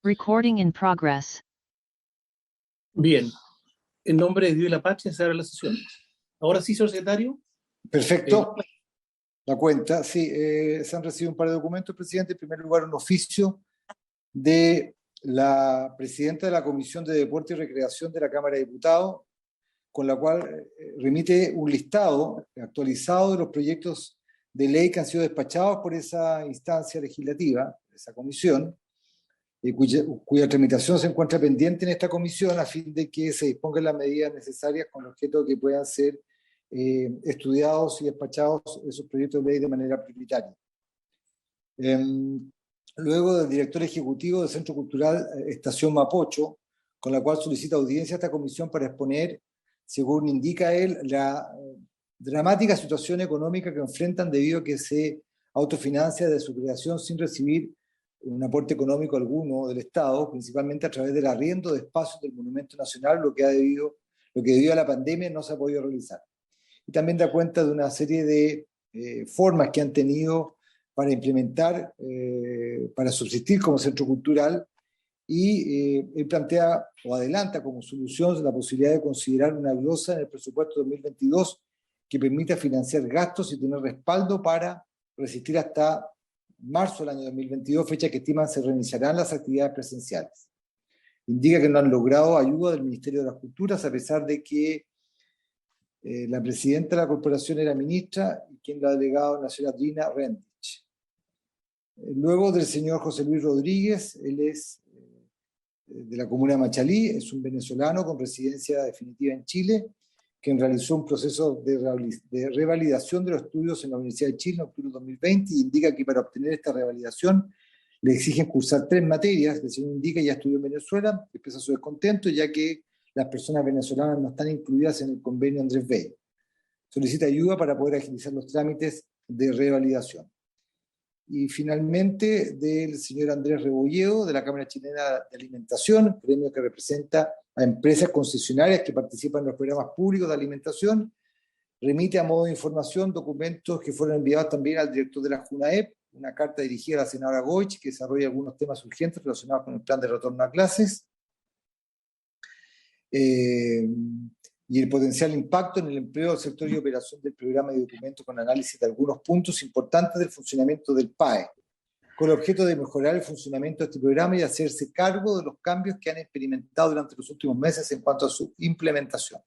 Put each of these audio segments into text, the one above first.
Recording in progress. Bien, en nombre de Dios y la Patria se abre la sesión. Ahora sí, señor secretario. Perfecto. La cuenta, sí, se han recibido un par de documentos, presidente. En primer lugar, un oficio de la presidenta de la Comisión de Deporte y Recreación de la Cámara de Diputados, con la cual remite un listado actualizado de los proyectos de ley que han sido despachados por esa instancia legislativa, esa comisión, cuya tramitación se encuentra pendiente en esta comisión a fin de que se dispongan las medidas necesarias con objeto de que puedan ser estudiados y despachados esos proyectos de ley de manera prioritaria. Luego del director ejecutivo del Centro Cultural Estación Mapocho, con la cual solicita audiencia a esta comisión para exponer, según indica él, la dramática situación económica que enfrentan debido a que se autofinancia de su creación sin recibir un aporte económico alguno del Estado, principalmente a través del arriendo de espacios del Monumento Nacional, lo que debido a la pandemia no se ha podido realizar. Y también da cuenta de una serie de formas que han tenido para implementar, para subsistir como centro cultural, y él plantea o adelanta como solución la posibilidad de considerar una glosa en el presupuesto 2022 que permita financiar gastos y tener respaldo para resistir hasta marzo del año 2022, fecha que estiman se reiniciarán las actividades presenciales. Indica que no han logrado ayuda del Ministerio de las Culturas, a pesar de que la presidenta de la corporación era ministra y quien la ha delegado la señora Dina Rendich. Luego del señor José Luis Rodríguez, él es de la comuna de Machalí, es un venezolano con residencia definitiva en Chile, quien realizó un proceso de revalidación de los estudios en la Universidad de Chile en octubre de 2020 y indica que para obtener esta revalidación le exigen cursar 3 materias. El señor indica ya estudió en Venezuela, expresa su descontento ya que las personas venezolanas no están incluidas en el convenio Andrés Bello. Solicita ayuda para poder agilizar los trámites de revalidación. Y finalmente del señor Andrés Rebolledo, de la Cámara Chilena de Alimentación, premio que representa a empresas concesionarias que participan en los programas públicos de alimentación, remite a modo de información documentos que fueron enviados también al director de la JUNAEP, una carta dirigida a la senadora Goich que desarrolla algunos temas urgentes relacionados con el plan de retorno a clases, y el potencial impacto en el empleo del sector y operación del programa de documento con análisis de algunos puntos importantes del funcionamiento del PAE, con el objeto de mejorar el funcionamiento de este programa y hacerse cargo de los cambios que han experimentado durante los últimos meses en cuanto a su implementación.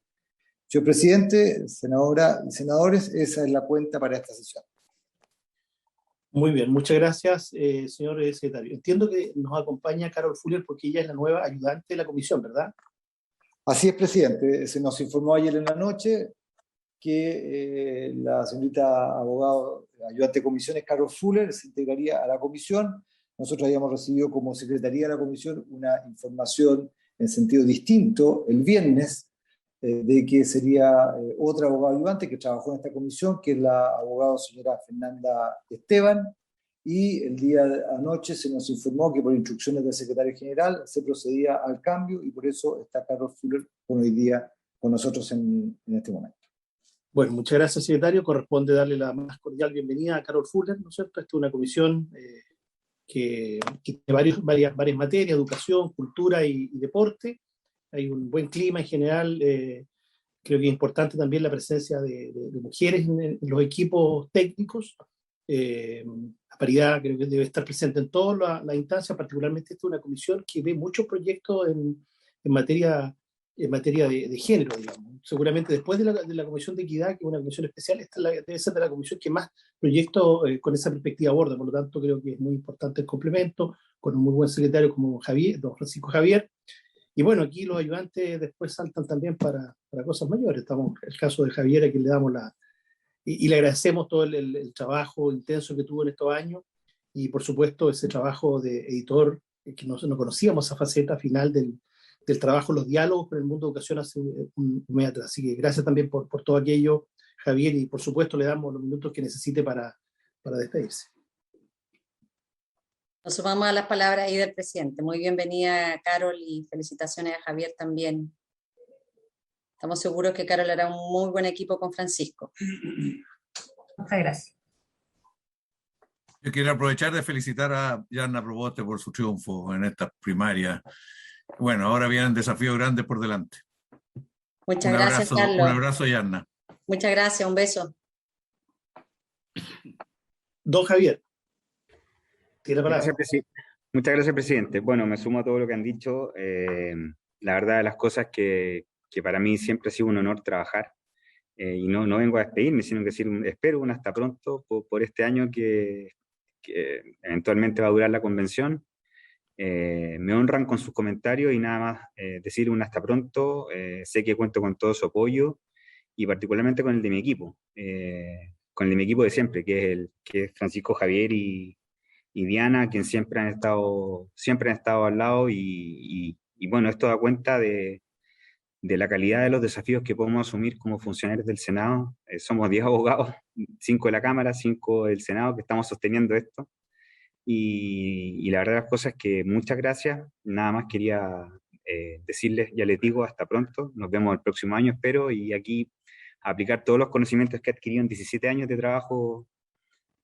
Señor presidente, senadora y senadores, esa es la cuenta para esta sesión. Muy bien, muchas gracias, señor secretario. Entiendo que nos acompaña Carol Fuller porque ella es la nueva ayudante de la comisión, ¿verdad? Así es, presidente. Se nos informó ayer en la noche que la señorita abogado ayudante de comisiones, Carol Fuller, se integraría a la comisión. Nosotros habíamos recibido como secretaría de la comisión una información en sentido distinto el viernes de que sería otra abogada ayudante que trabajó en esta comisión, que es la abogada señora Fernanda Esteban, y el día de anoche se nos informó que por instrucciones del secretario general se procedía al cambio y por eso está Carol Fuller hoy día con nosotros en este momento. Bueno, muchas gracias, secretario. Corresponde darle la más cordial bienvenida a Carol Fuller, ¿no es cierto? Esta es una comisión que tiene varias materias, educación, cultura y deporte. Hay un buen clima en general. Creo que es importante también la presencia de mujeres en los equipos técnicos. La paridad creo que debe estar presente en todas las instancias, particularmente esta es una comisión que ve muchos proyectos en materia de género, digamos. Seguramente después de la Comisión de Equidad, que es una comisión especial, esta debe ser de la comisión que más proyectos con esa perspectiva aborda. Por lo tanto, creo que es muy importante el complemento con un muy buen secretario como Javier, don Francisco Javier. Y bueno, aquí los ayudantes después saltan también para cosas mayores. Estamos en el caso de Javier, a quien le damos y le agradecemos todo el trabajo intenso que tuvo en estos años y por supuesto ese trabajo de editor que no conocíamos esa faceta final del trabajo, los diálogos con el mundo de educación hace un mes atrás. Así que gracias también por todo aquello, Javier, y por supuesto le damos los minutos que necesite para despedirse. Nos sumamos a las palabras ahí del presidente. Muy bienvenida, Carol, y felicitaciones a Javier también. Estamos seguros que Carol hará un muy buen equipo con Francisco. Muchas gracias. Yo quiero aprovechar de felicitar a Yanna Proboste por su triunfo en estas primarias. Bueno, ahora vienen desafíos grandes por delante. Muchas gracias, Carlos. Un abrazo, Yanna. Muchas gracias, un beso. Don Javier, tiene palabra. Muchas gracias, presidente. Bueno, me sumo a todo lo que han dicho. La verdad de las cosas que para mí siempre ha sido un honor trabajar. Y no vengo a despedirme, sino que decir, espero un hasta pronto por este año que eventualmente va a durar la convención. Me honran con sus comentarios y nada más decir un hasta pronto. Sé que cuento con todo su apoyo y particularmente con el de mi equipo, con el de mi equipo de siempre, que es Francisco Javier y Diana, quien siempre han estado al lado y bueno, esto da cuenta de la calidad de los desafíos que podemos asumir como funcionarios del Senado. Somos 10 abogados, 5 de la Cámara, 5 del Senado, que estamos sosteniendo esto. Y la verdad de las cosas es que muchas gracias. Nada más quería decirles, ya les digo, hasta pronto. Nos vemos el próximo año, espero, y aquí aplicar todos los conocimientos que he adquirido en 17 años de trabajo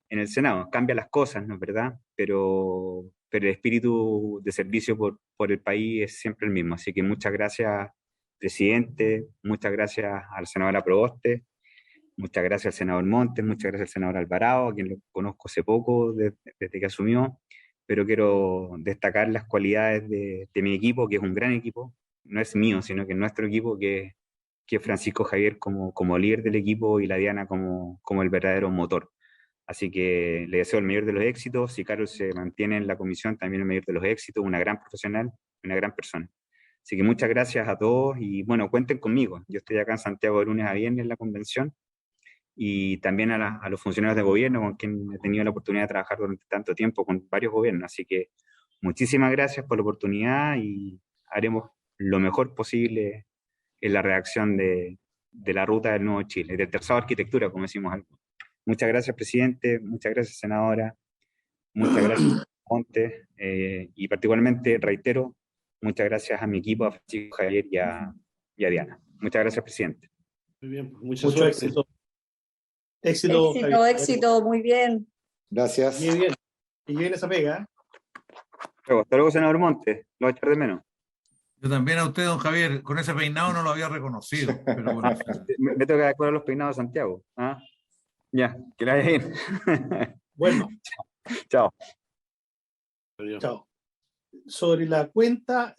en el Senado. Cambia las cosas, ¿no es verdad? Pero el espíritu de servicio por el país es siempre el mismo. Así que muchas gracias, presidente, muchas gracias a la senadora Proboste, muchas gracias al senador Montes, muchas gracias al senador Alvarado, a quien lo conozco hace poco, desde que asumió, pero quiero destacar las cualidades de mi equipo, que es un gran equipo, no es mío, sino que es nuestro equipo, que es Francisco Javier como líder del equipo y la Diana como el verdadero motor. Así que le deseo el mayor de los éxitos. Si Carol se mantiene en la comisión, también el mayor de los éxitos, una gran profesional, una gran persona. Así que muchas gracias a todos y bueno, cuenten conmigo. Yo estoy acá en Santiago de lunes a viernes en la convención y también a los funcionarios de gobierno con quien he tenido la oportunidad de trabajar durante tanto tiempo con varios gobiernos. Así que muchísimas gracias por la oportunidad y haremos lo mejor posible en la redacción de la ruta del nuevo Chile, del Trazado de Arquitectura, como decimos algo. Muchas gracias, presidente, muchas gracias, senadora, muchas gracias, Montes, y particularmente reitero, muchas gracias a mi equipo, a Francisco Javier y a Diana. Muchas gracias, presidente. Muy bien, pues mucho éxito. Éxito, Éxito, muy bien. Gracias. Muy bien. Y bien esa pega. Hasta luego, senador Montes, lo voy a echar de menos. Yo también a usted, don Javier, con ese peinado no lo había reconocido. Pero bueno. Me tengo que adecuar a los peinados de Santiago. ¿Ah? Ya, que la vaya bien. Bueno. Chao. Chao. Sobre la cuenta,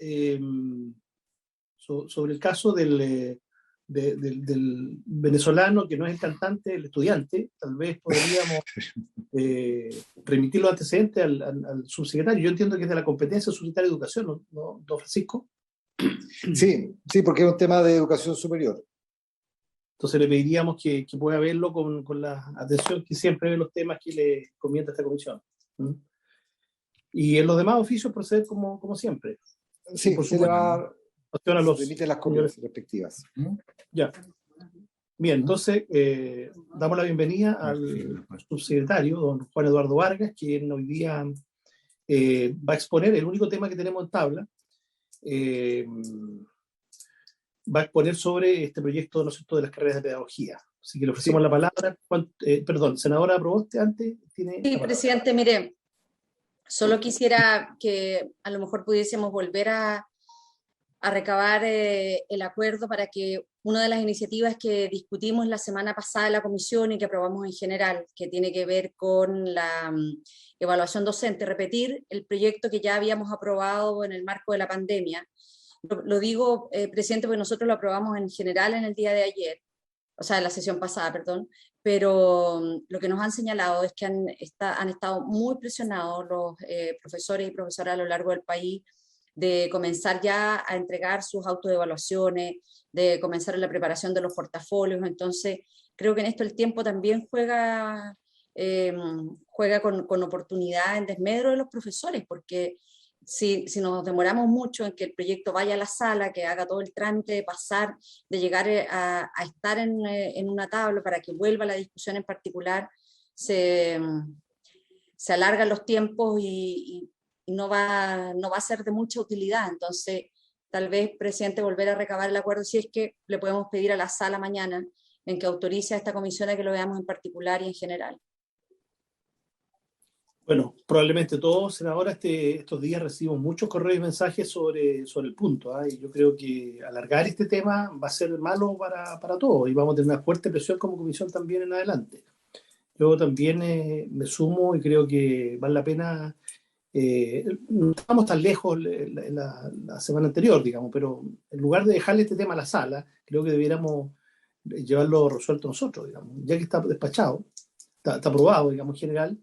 sobre el caso del venezolano que no es el cantante, el estudiante, tal vez podríamos remitir los antecedentes al subsecretario. Yo entiendo que es de la competencia del subsecretario de Educación, ¿no, don Francisco? Sí, porque es un tema de educación superior. Entonces le pediríamos que pueda verlo con la atención que siempre ve los temas que le comienza esta comisión. Y en los demás oficios proceder como siempre. Sí, por se le va remite las copias respectivas. Ya. Bien, entonces damos la bienvenida al subsecretario, don Juan Eduardo Vargas, quien hoy día va a exponer el único tema que tenemos en tabla. Va a exponer sobre este proyecto, ¿no es cierto?, de las carreras de pedagogía. Así que le ofrecimos la palabra. Perdón, senadora Proboste, antes tiene. Sí, presidente, mire, solo quisiera que a lo mejor pudiésemos volver a recabar el acuerdo para que una de las iniciativas que discutimos la semana pasada en la comisión y que aprobamos en general, que tiene que ver con la evaluación docente, repetir el proyecto que ya habíamos aprobado en el marco de la pandemia. Lo digo, presidente, porque nosotros lo aprobamos en general en el día de ayer, o sea, en la sesión pasada, perdón, pero lo que nos han señalado es que han estado muy presionados los profesores y profesoras a lo largo del país de comenzar ya a entregar sus autoevaluaciones, de comenzar en la preparación de los portafolios. Entonces, creo que en esto el tiempo también juega con oportunidad en desmedro de los profesores, porque si nos demoramos mucho en que el proyecto vaya a la sala, que haga todo el trámite de pasar, de llegar a estar en una tabla para que vuelva la discusión en particular, se alargan los tiempos y no va a ser de mucha utilidad. Entonces, tal vez, presidente, volver a recabar el acuerdo, si es que le podemos pedir a la sala mañana en que autorice a esta comisión a que lo veamos en particular y en general. Bueno, probablemente todos, senadora, estos días recibimos muchos correos y mensajes sobre el punto, ¿ah? Y yo creo que alargar este tema va a ser malo para todos y vamos a tener una fuerte presión como comisión también en adelante. Yo también me sumo y creo que vale la pena. No estábamos tan lejos la semana anterior, digamos, pero en lugar de dejarle este tema a la sala, creo que debiéramos llevarlo resuelto nosotros, digamos, ya que está despachado, está aprobado, digamos, en general.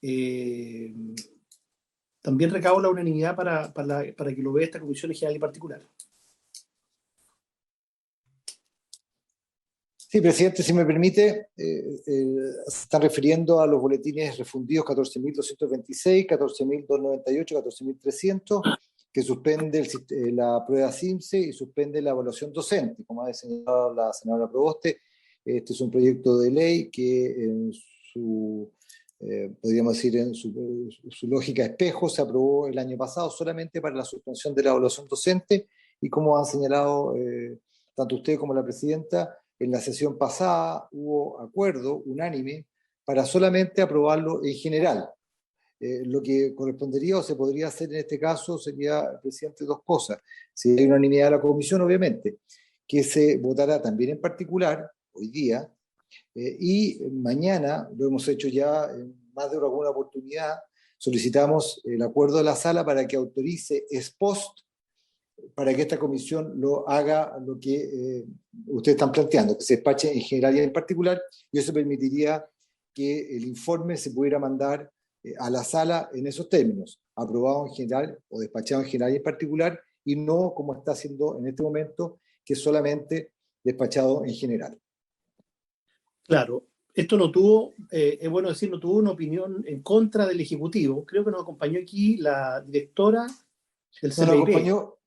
Eh, También recabo la unanimidad para que lo vea esta comisión en general y particular. Sí, presidente, si me permite, se están refiriendo a los boletines refundidos 14.226, 14.298, 14.300, que suspende la prueba CIMSE y suspende la evaluación docente. Como ha señalado la senadora Proboste, este es un proyecto de ley que en su, podríamos decir, en su lógica espejo se aprobó el año pasado solamente para la suspensión de la evaluación docente y como han señalado tanto usted como la presidenta, en la sesión pasada hubo acuerdo unánime para solamente aprobarlo en general. Lo que correspondería o se podría hacer en este caso sería, presidente, dos cosas. Si hay unanimidad de la comisión, obviamente, que se votara también en particular, hoy día, y mañana, lo hemos hecho ya en más de alguna oportunidad, solicitamos el acuerdo de la sala para que autorice ex post para que esta comisión lo haga lo que ustedes están planteando, que se despache en general y en particular, y eso permitiría que el informe se pudiera mandar a la sala en esos términos, aprobado en general o despachado en general y en particular, y no como está haciendo en este momento, que es solamente despachado en general. Claro, esto no tuvo, es bueno decir, no tuvo una opinión en contra del Ejecutivo. Creo que nos acompañó aquí la directora del No nos CLIP. acompañó,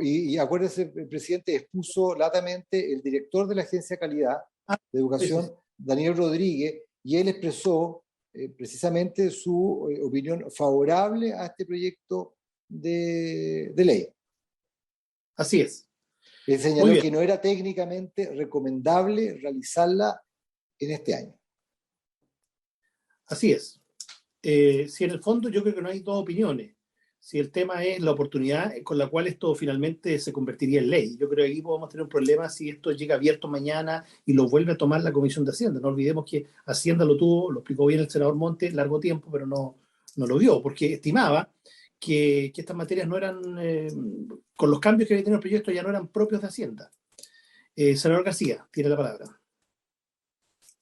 y acuérdese, el presidente expuso latamente el director de la Agencia de Calidad de Educación, sí. Daniel Rodríguez, y él expresó precisamente su opinión favorable a este proyecto de ley. Así es. Él señaló que no era técnicamente recomendable realizarla en este año. Así es. Si en el fondo yo creo que no hay dos opiniones. Si el tema es la oportunidad con la cual esto finalmente se convertiría en ley. Yo creo que aquí podemos tener un problema si esto llega abierto mañana y lo vuelve a tomar la Comisión de Hacienda. No olvidemos que Hacienda lo tuvo, lo explicó bien el senador Monte, largo tiempo, pero no lo vio, porque estimaba que estas materias no eran, con los cambios que había tenido el proyecto, ya no eran propios de Hacienda. Senador García, tiene la palabra.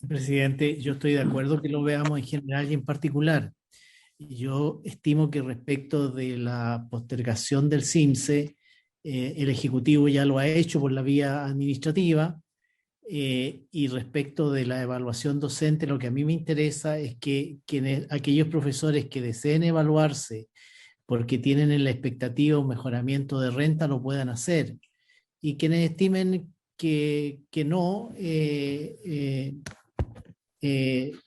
Presidente, yo estoy de acuerdo que lo veamos en general y en particular. Yo estimo que respecto de la postergación del CIMSE, el Ejecutivo ya lo ha hecho por la vía administrativa, y respecto de la evaluación docente, lo que a mí me interesa es que aquellos profesores que deseen evaluarse porque tienen en la expectativa un mejoramiento de renta lo puedan hacer, y quienes estimen que no,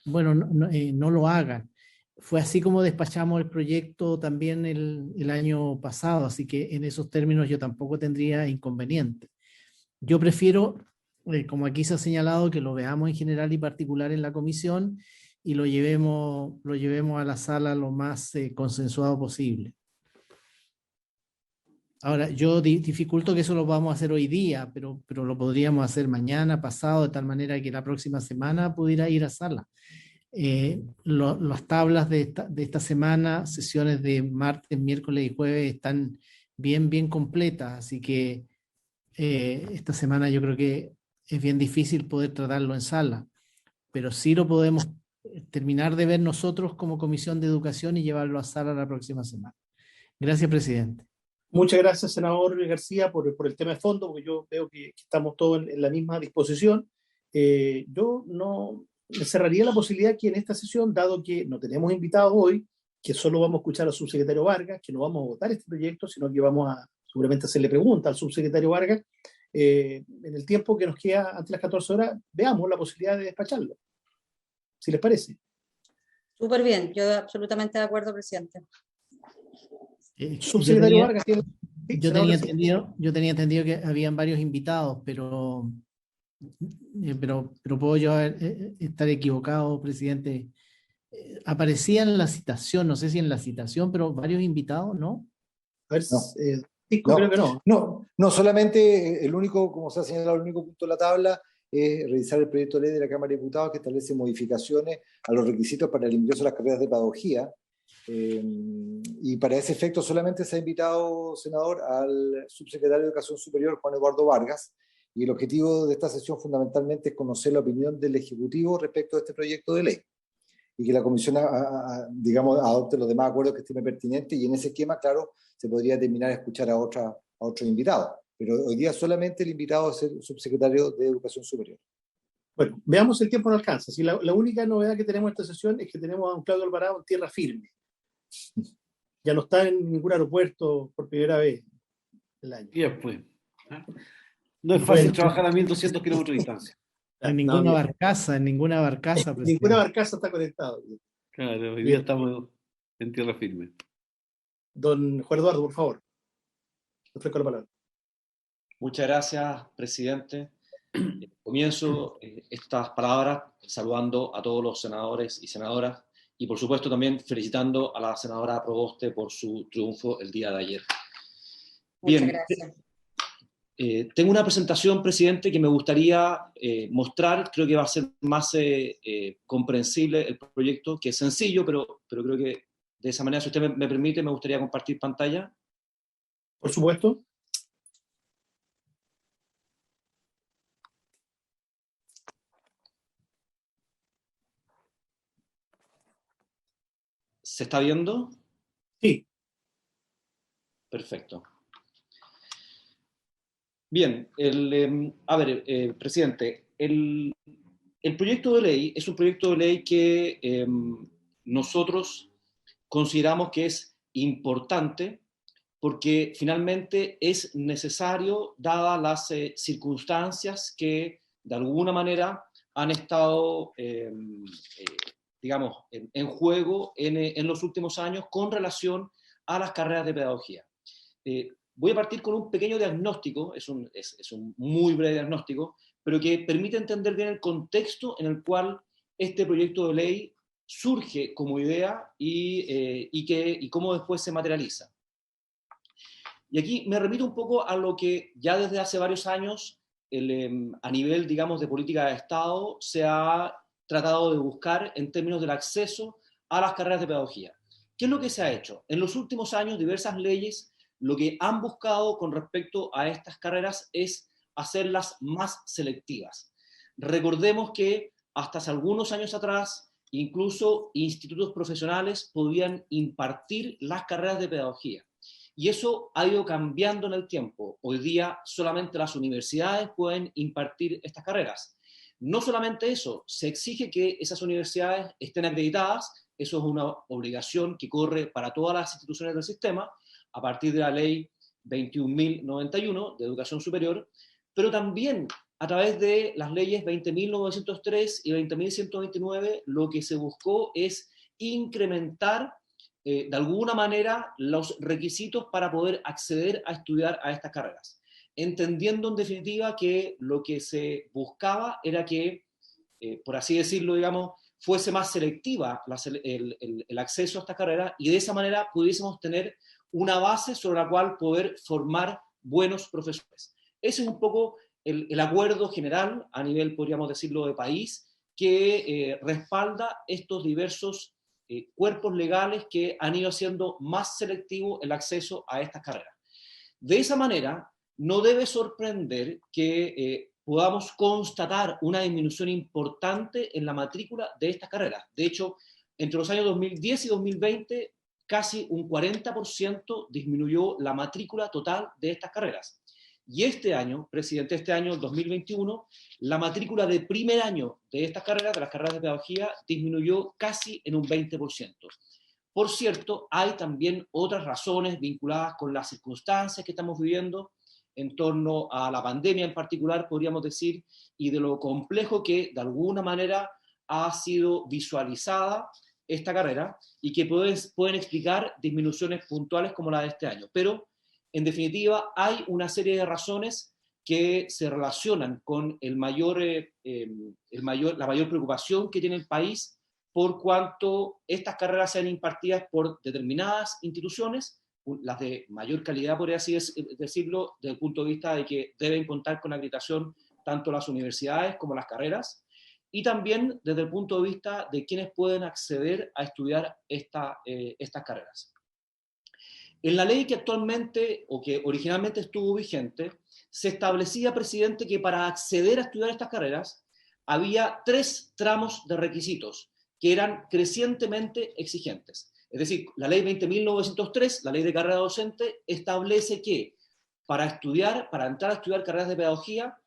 bueno, no lo hagan. Fue así como despachamos el proyecto también el año pasado, así que en esos términos yo tampoco tendría inconveniente. Yo prefiero, como aquí se ha señalado, que lo veamos en general y particular en la comisión y lo llevemos a la sala lo más consensuado posible. Ahora, yo dificulto que eso lo vamos a hacer hoy día, pero lo podríamos hacer mañana, pasado, de tal manera que la próxima semana pudiera ir a sala. Las tablas de esta semana, sesiones de martes, miércoles y jueves, están bien completas, así que esta semana yo creo que es bien difícil poder tratarlo en sala, pero sí lo podemos terminar de ver nosotros como Comisión de Educación y llevarlo a sala la próxima semana. Gracias, presidente. Muchas gracias, senador García, por el tema de fondo, porque yo veo que estamos todos en la misma disposición. Yo no cerraría la posibilidad que en esta sesión, dado que no tenemos invitados hoy, que solo vamos a escuchar al subsecretario Vargas, que no vamos a votar este proyecto, sino que vamos a seguramente hacerle preguntas al subsecretario Vargas, en el tiempo que nos queda antes de las 14 horas, veamos la posibilidad de despacharlo, si les parece. Súper bien, yo absolutamente de acuerdo, presidente. Subsecretario Vargas tiene... Sí, yo tenía entendido que habían varios invitados, pero puedo yo estar equivocado, presidente. aparecía en la citación, no sé si en la citación, pero varios invitados, ¿no? A ver, No. Cisco, No, creo que no. no, solamente el único, como se ha señalado, el único punto de la tabla es revisar el proyecto de ley de la Cámara de Diputados que establece modificaciones a los requisitos para el ingreso a las carreras de pedagogía. Y para ese efecto solamente se ha invitado, senador, al subsecretario de Educación Superior, Juan Eduardo Vargas, y el objetivo de esta sesión fundamentalmente es conocer la opinión del Ejecutivo respecto a este proyecto de ley y que la Comisión, digamos, adopte los demás acuerdos que estime pertinentes, y en ese esquema, claro, se podría terminar a escuchar a otros invitados. Pero hoy día solamente el invitado es el subsecretario de Educación Superior. Bueno, veamos, el tiempo no alcanza. Si la única novedad que tenemos en esta sesión es que tenemos a un Claudio Alvarado en tierra firme. Ya no está en ningún aeropuerto por primera vez el año. Y después, no es fácil trabajar a 1.200 kilómetros de distancia. En ninguna barcaza, presidente. Ninguna barcaza está conectada. Claro, hoy día estamos en tierra firme. Don Juan Eduardo, por favor. Le ofrezco la palabra. Muchas gracias, presidente. Comienzo estas palabras saludando a todos los senadores y senadoras y, por supuesto, también felicitando a la senadora Proboste por su triunfo el día de ayer. Muchas Bien, gracias. tengo una presentación, presidente, que me gustaría mostrar. Creo que va a ser más comprensible el proyecto, que es sencillo, pero creo que de esa manera, si usted me permite, me gustaría compartir pantalla. Por supuesto. ¿Se está viendo? Sí. Perfecto. Bien, presidente, el proyecto de ley es un proyecto de ley que nosotros consideramos que es importante porque finalmente es necesario, dadas las circunstancias que de alguna manera han estado, digamos, en juego en los últimos años con relación a las carreras de pedagogía. Voy a partir con un pequeño diagnóstico, es un muy breve diagnóstico, pero que permite entender bien el contexto en el cual este proyecto de ley surge como idea y cómo después se materializa. Y aquí me remito un poco a lo que ya desde hace varios años, a nivel, digamos, de política de Estado, se ha tratado de buscar en términos del acceso a las carreras de pedagogía. ¿Qué es lo que se ha hecho? En los últimos años, diversas leyes lo que han buscado con respecto a estas carreras es hacerlas más selectivas. Recordemos que hasta hace algunos años atrás, incluso institutos profesionales podían impartir las carreras de pedagogía. Y eso ha ido cambiando en el tiempo. Hoy día solamente las universidades pueden impartir estas carreras. No solamente eso, se exige que esas universidades estén acreditadas. Eso es una obligación que corre para todas las instituciones del sistema, a partir de la ley 21.091 de educación superior, pero también a través de las leyes 20.903 y 20.129, lo que se buscó es incrementar de alguna manera los requisitos para poder acceder a estudiar a estas carreras, entendiendo en definitiva que lo que se buscaba era que, por así decirlo, digamos, fuese más selectiva el acceso a estas carreras y de esa manera pudiésemos tener una base sobre la cual poder formar buenos profesores. Ese es un poco el acuerdo general a nivel, podríamos decirlo, de país, que respalda estos diversos cuerpos legales que han ido haciendo más selectivo el acceso a estas carreras. De esa manera, no debe sorprender que podamos constatar una disminución importante en la matrícula de estas carreras. De hecho, entre los años 2010 y 2020, casi un 40% disminuyó la matrícula total de estas carreras. Y este año, presidente, este año, el 2021, la matrícula de primer año de estas carreras, de las carreras de pedagogía, disminuyó casi en un 20%. Por cierto, hay también otras razones vinculadas con las circunstancias que estamos viviendo en torno a la pandemia en particular, podríamos decir, y de lo complejo que de alguna manera ha sido visualizada esta carrera y que pueden explicar disminuciones puntuales como la de este año. Pero, en definitiva, hay una serie de razones que se relacionan con la mayor preocupación que tiene el país por cuanto estas carreras sean impartidas por determinadas instituciones, las de mayor calidad, por así decirlo, desde el punto de vista de que deben contar con acreditación tanto las universidades como las carreras, y también desde el punto de vista de quienes pueden acceder a estudiar estas carreras. En la ley que actualmente, o que originalmente estuvo vigente, se establecía, presidente, que para acceder a estudiar estas carreras había 3 tramos de requisitos que eran crecientemente exigentes. Es decir, la ley 20.903, la ley de carrera docente, establece que para entrar a estudiar carreras de pedagogía,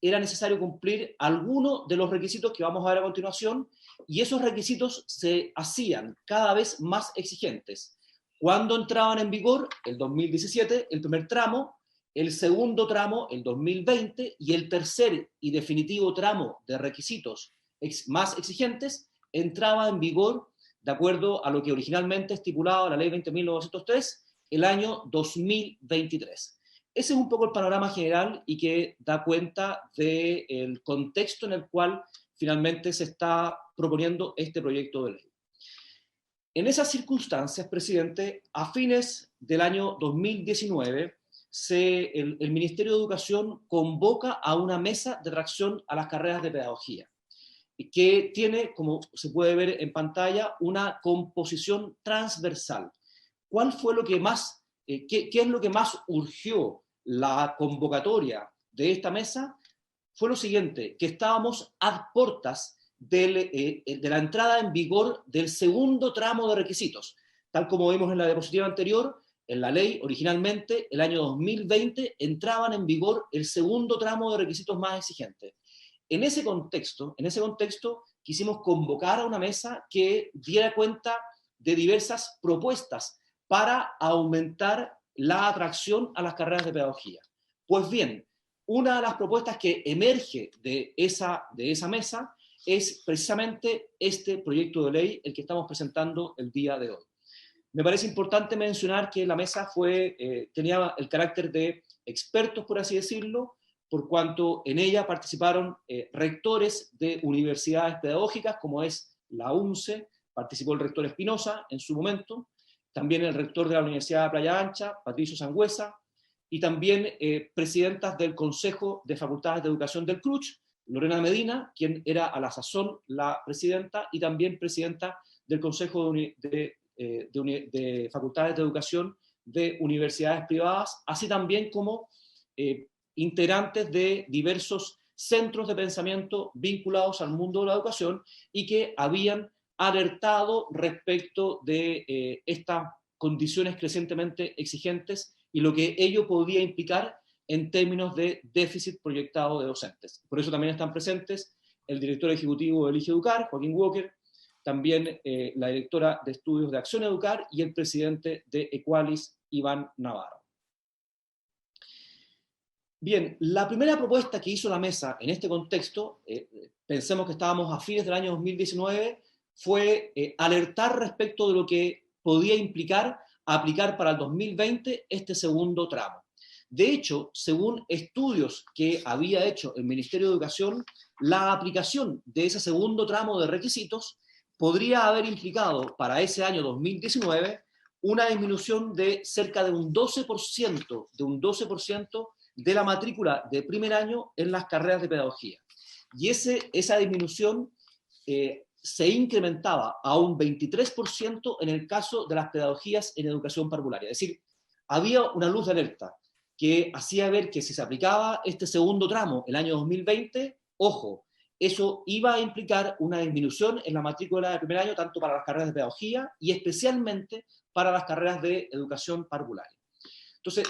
era necesario cumplir alguno de los requisitos que vamos a ver a continuación, y esos requisitos se hacían cada vez más exigentes. ¿Cuándo entraban en vigor? El 2017, el primer tramo, el segundo tramo, el 2020, y el tercer y definitivo tramo de requisitos más exigentes entraba en vigor, de acuerdo a lo que originalmente estipulaba la ley 20.903, el año 2023. Ese es un poco el panorama general y que da cuenta del contexto en el cual finalmente se está proponiendo este proyecto de ley. En esas circunstancias, presidente, a fines del año 2019, el Ministerio de Educación convoca a una mesa de reacción a las carreras de pedagogía, que tiene, como se puede ver en pantalla, una composición transversal. ¿Cuál fue lo que más, qué es lo que más urgió la convocatoria de esta mesa? Fue lo siguiente, que estábamos a puertas de la entrada en vigor del segundo tramo de requisitos. Tal como vimos en la diapositiva anterior, en la ley originalmente, el año 2020, entraban en vigor el segundo tramo de requisitos más exigentes. En ese contexto, quisimos convocar a una mesa que diera cuenta de diversas propuestas para aumentar la atracción a las carreras de pedagogía. Pues bien, una de las propuestas que emerge de esa mesa es precisamente este proyecto de ley, el que estamos presentando el día de hoy. Me parece importante mencionar que la mesa tenía el carácter de expertos, por así decirlo, por cuanto en ella participaron rectores de universidades pedagógicas, como es la UNCE, participó el rector Espinosa en su momento, también el rector de la Universidad de Playa Ancha, Patricio Sangüesa, y también presidentas del Consejo de Facultades de Educación del CRUCH, Lorena Medina, quien era a la sazón la presidenta, y también presidenta del Consejo de Facultades de Educación de universidades privadas, así también como integrantes de diversos centros de pensamiento vinculados al mundo de la educación y que habían alertado respecto de estas condiciones crecientemente exigentes y lo que ello podía implicar en términos de déficit proyectado de docentes. Por eso también están presentes el director ejecutivo de Elige Educar, Joaquín Walker, también la directora de estudios de Acción Educar y el presidente de Equalis, Iván Navarro. Bien, la primera propuesta que hizo la mesa en este contexto, pensemos que estábamos a fines del año 2019, fue alertar respecto de lo que podía implicar aplicar para el 2020 este segundo tramo. De hecho, según estudios que había hecho el Ministerio de Educación, la aplicación de ese segundo tramo de requisitos podría haber implicado para ese año 2019 una disminución de cerca de un 12% de la matrícula de primer año en las carreras de pedagogía. Y esa disminución se incrementaba a un 23% en el caso de las pedagogías en educación parvularia. Es decir, había una luz de alerta que hacía ver que si se aplicaba este segundo tramo el año 2020, ojo, eso iba a implicar una disminución en la matrícula de primer año tanto para las carreras de pedagogía y especialmente para las carreras de educación parvularia. Entonces,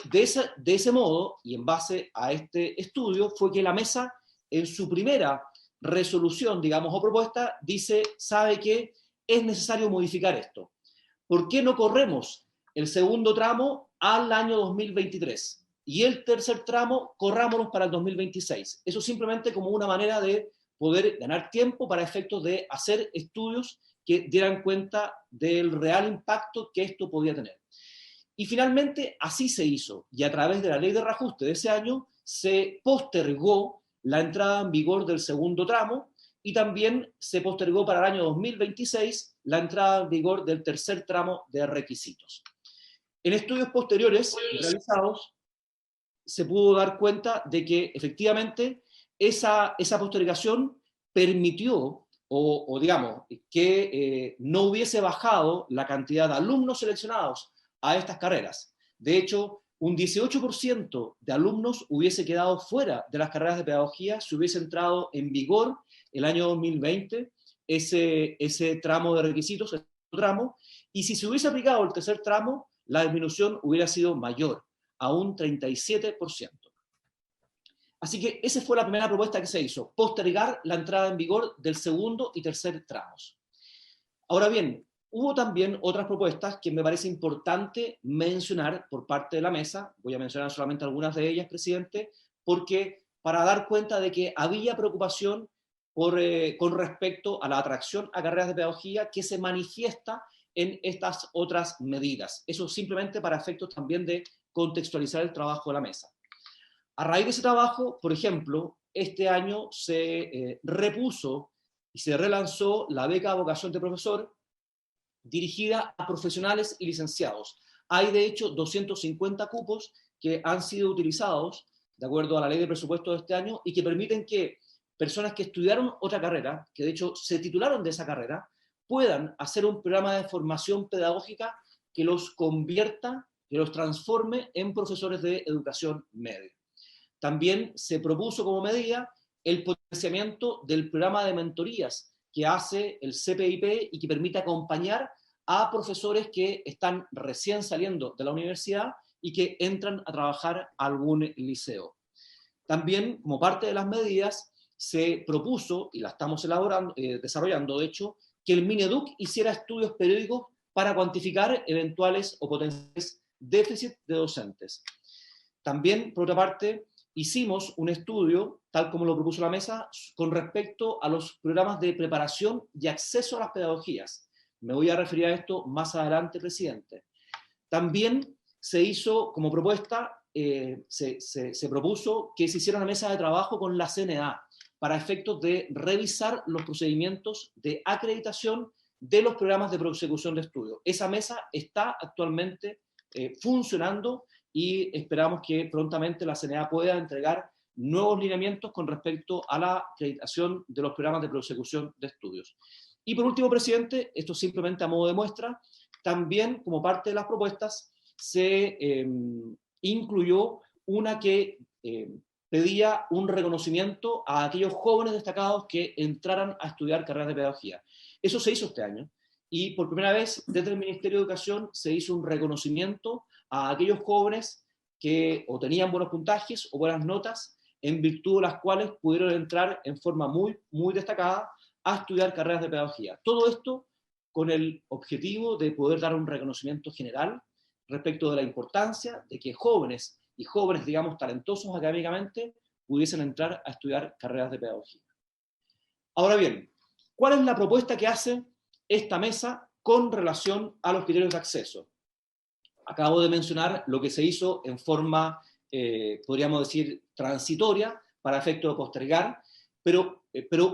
de ese modo, y en base a este estudio, fue que la mesa, en su primera resolución, digamos, o propuesta, dice, sabe que es necesario modificar esto. ¿Por qué no corremos el segundo tramo al año 2023? Y el tercer tramo, corrámonos para el 2026. Eso simplemente como una manera de poder ganar tiempo para efectos de hacer estudios que dieran cuenta del real impacto que esto podía tener. Y finalmente así se hizo, y a través de la ley de reajuste de ese año se postergó la entrada en vigor del segundo tramo, y también se postergó para el año 2026 la entrada en vigor del tercer tramo de requisitos. En estudios posteriores realizados se pudo dar cuenta de que efectivamente esa postergación permitió, o digamos, que no hubiese bajado la cantidad de alumnos seleccionados a estas carreras. De hecho, un 18% de alumnos hubiese quedado fuera de las carreras de pedagogía si hubiese entrado en vigor el año 2020 ese tramo de requisitos, ese tramo, y si se hubiese aplicado el tercer tramo, la disminución hubiera sido mayor, a un 37%. Así que esa fue la primera propuesta que se hizo, postergar la entrada en vigor del segundo y tercer tramos. Ahora bien, hubo también otras propuestas que me parece importante mencionar por parte de la mesa. Voy a mencionar solamente algunas de ellas, presidente, porque para dar cuenta de que había preocupación con respecto a la atracción a carreras de pedagogía que se manifiesta en estas otras medidas. Eso simplemente para efectos también de contextualizar el trabajo de la mesa. A raíz de ese trabajo, por ejemplo, este año se repuso y se relanzó la beca de vocación de profesor dirigida a profesionales y licenciados. Hay, de hecho, 250 cupos que han sido utilizados de acuerdo a la ley de presupuesto de este año y que permiten que personas que estudiaron otra carrera, que de hecho se titularon de esa carrera, puedan hacer un programa de formación pedagógica que los convierta, que los transforme en profesores de educación media. También se propuso como medida el potenciamiento del programa de mentorías que hace el CPIP y que permite acompañar a profesores que están recién saliendo de la universidad y que entran a trabajar a algún liceo. También, como parte de las medidas, se propuso, y la estamos desarrollando de hecho, que el Mineduc hiciera estudios periódicos para cuantificar eventuales o potenciales déficits de docentes. También, por otra parte, hicimos un estudio, tal como lo propuso la mesa, con respecto a los programas de preparación y acceso a las pedagogías. Me voy a referir a esto más adelante, presidente. También se hizo como propuesta, se propuso que se hiciera una mesa de trabajo con la CNA para efectos de revisar los procedimientos de acreditación de los programas de prosecución de estudio. Esa mesa está actualmente funcionando y esperamos que prontamente la CNA pueda entregar nuevos lineamientos con respecto a la acreditación de los programas de prosecución de estudios. Y por último, presidente, esto simplemente a modo de muestra, también como parte de las propuestas se incluyó una que pedía un reconocimiento a aquellos jóvenes destacados que entraran a estudiar carreras de pedagogía. Eso se hizo este año y por primera vez desde el Ministerio de Educación se hizo un reconocimiento a aquellos jóvenes que o tenían buenos puntajes o buenas notas en virtud de las cuales pudieron entrar en forma muy destacada a estudiar carreras de pedagogía. Todo esto con el objetivo de poder dar un reconocimiento general respecto de la importancia de que jóvenes y jóvenes, digamos, talentosos académicamente, pudiesen entrar a estudiar carreras de pedagogía. Ahora bien, ¿cuál es la propuesta que hace esta mesa con relación a los criterios de acceso? Acabo de mencionar lo que se hizo en forma, podríamos decir, transitoria, para efecto de postergar, pero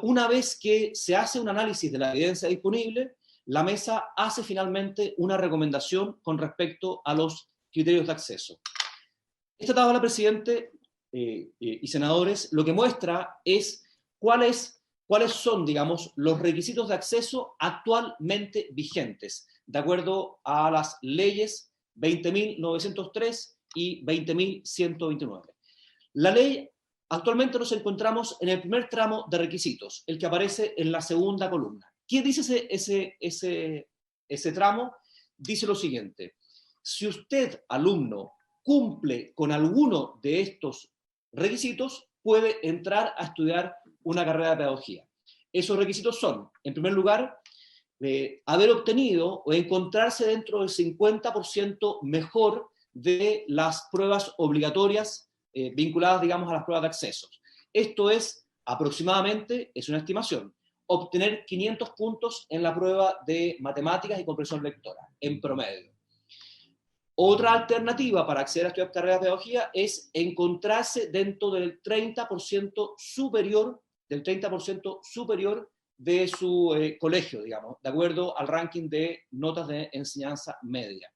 una vez que se hace un análisis de la evidencia disponible, la mesa hace finalmente una recomendación con respecto a los criterios de acceso. Esta tabla, presidente y senadores, lo que muestra es cuáles son, digamos, los requisitos de acceso actualmente vigentes, de acuerdo a las leyes 20.903 y 20.129. La ley, actualmente nos encontramos en el primer tramo de requisitos, el que aparece en la segunda columna. ¿Qué dice ese tramo? Dice lo siguiente: si usted, alumno, cumple con alguno de estos requisitos, puede entrar a estudiar una carrera de pedagogía. Esos requisitos son, en primer lugar, haber obtenido o encontrarse dentro del 50% mejor de las pruebas obligatorias vinculadas, digamos, a las pruebas de acceso. Esto es aproximadamente, es una estimación, obtener 500 puntos en la prueba de matemáticas y comprensión lectora, en promedio. Otra alternativa para acceder a estudiar carreras de pedagogía es encontrarse dentro del 30% superior del 30% superior de su colegio, digamos, de acuerdo al ranking de notas de enseñanza media.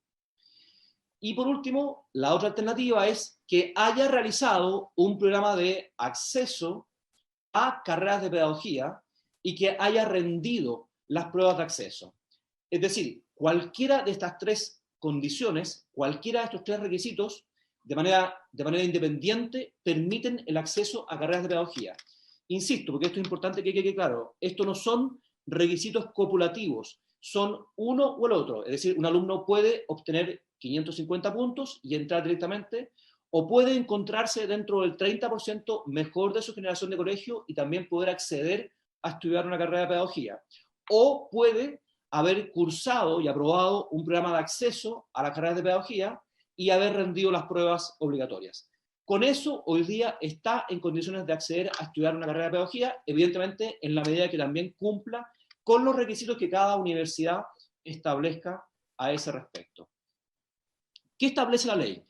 Y por último, la otra alternativa es que haya realizado un programa de acceso a carreras de pedagogía y que haya rendido las pruebas de acceso. Es decir, cualquiera de estas tres condiciones, cualquiera de estos tres requisitos, de manera independiente, permiten el acceso a carreras de pedagogía. Insisto, porque esto es importante que quede claro, esto no son requisitos copulativos, son uno o el otro. Es decir, un alumno puede obtener 550 puntos y entrar directamente, o puede encontrarse dentro del 30% mejor de su generación de colegio y también poder acceder a estudiar una carrera de pedagogía. O puede haber cursado y aprobado un programa de acceso a las carreras de pedagogía y haber rendido las pruebas obligatorias. Con eso, hoy día está en condiciones de acceder a estudiar una carrera de pedagogía, evidentemente en la medida que también cumpla con los requisitos que cada universidad establezca a ese respecto. ¿Qué establece la ley?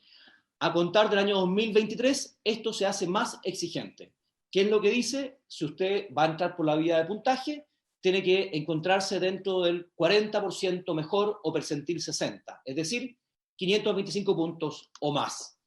A contar del año 2023, esto se hace más exigente. ¿Qué es lo que dice? Si usted va a entrar por la vía de puntaje, tiene que encontrarse dentro del 40% mejor o percentil 60, es decir, 525 puntos o más.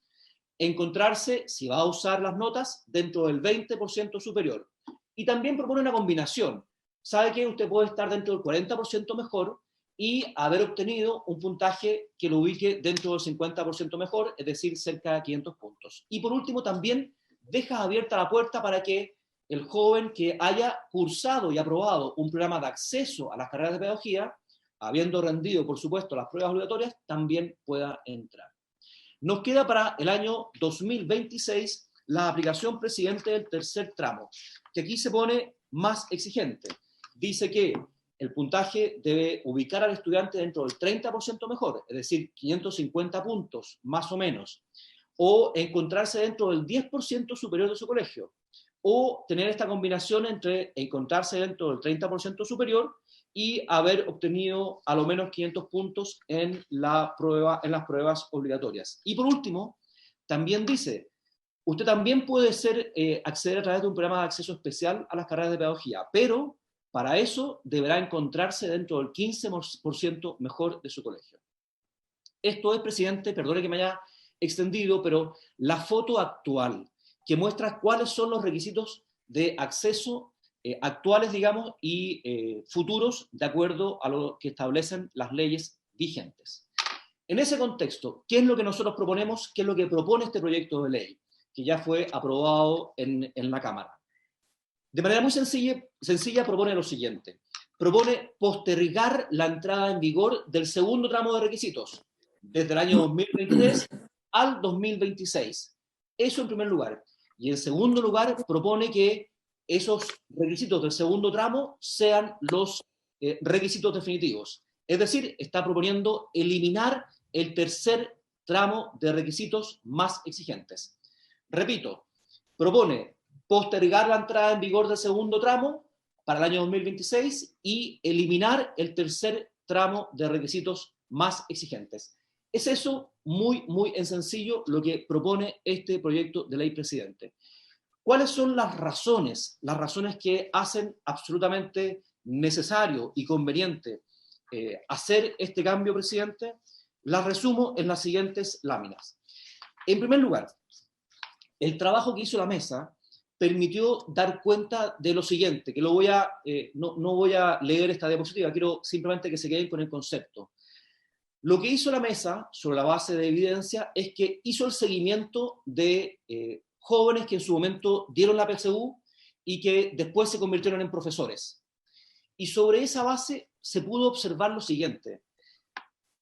Encontrarse, si va a usar las notas, dentro del 20% superior. Y también propone una combinación. Sabe que usted puede estar dentro del 40% mejor y haber obtenido un puntaje que lo ubique dentro del 50% mejor, es decir, cerca de 500 puntos. Y por último, también deja abierta la puerta para que el joven que haya cursado y aprobado un programa de acceso a las carreras de pedagogía, habiendo rendido, por supuesto, las pruebas obligatorias, también pueda entrar. Nos queda para el año 2026 la aplicación presidente del tercer tramo, que aquí se pone más exigente. Dice que el puntaje debe ubicar al estudiante dentro del 30% mejor, es decir, 550 puntos, más o menos, o encontrarse dentro del 10% superior de su colegio, o tener esta combinación entre encontrarse dentro del 30% superior y haber obtenido a lo menos 500 puntos en las pruebas obligatorias. Y por último, también dice, usted también puede acceder a través de un programa de acceso especial a las carreras de pedagogía, pero para eso deberá encontrarse dentro del 15% mejor de su colegio. Esto es, presidente, perdone que me haya extendido, pero la foto actual que muestra cuáles son los requisitos de acceso actuales, digamos, y futuros, de acuerdo a lo que establecen las leyes vigentes. En ese contexto, ¿qué es lo que nosotros proponemos? ¿Qué es lo que propone este proyecto de ley, que ya fue aprobado en la Cámara? De manera muy sencilla propone lo siguiente. Propone postergar la entrada en vigor del segundo tramo de requisitos, desde el año 2023 al 2026. Eso en primer lugar. Y en segundo lugar, propone que esos requisitos del segundo tramo sean los requisitos definitivos. Es decir, está proponiendo eliminar el tercer tramo de requisitos más exigentes. Repito, propone postergar la entrada en vigor del segundo tramo para el año 2026 y eliminar el tercer tramo de requisitos más exigentes. Es eso muy en sencillo lo que propone este proyecto de ley, presidente. ¿Cuáles son las razones? Las razones que hacen absolutamente necesario y conveniente hacer este cambio, presidente, las resumo en las siguientes láminas. En primer lugar, el trabajo que hizo la mesa permitió dar cuenta de lo siguiente, que no voy a leer esta diapositiva, quiero simplemente que se queden con el concepto. Lo que hizo la mesa, sobre la base de evidencia, es que hizo el seguimiento de jóvenes que en su momento dieron la PSU y que después se convirtieron en profesores. Y sobre esa base se pudo observar lo siguiente.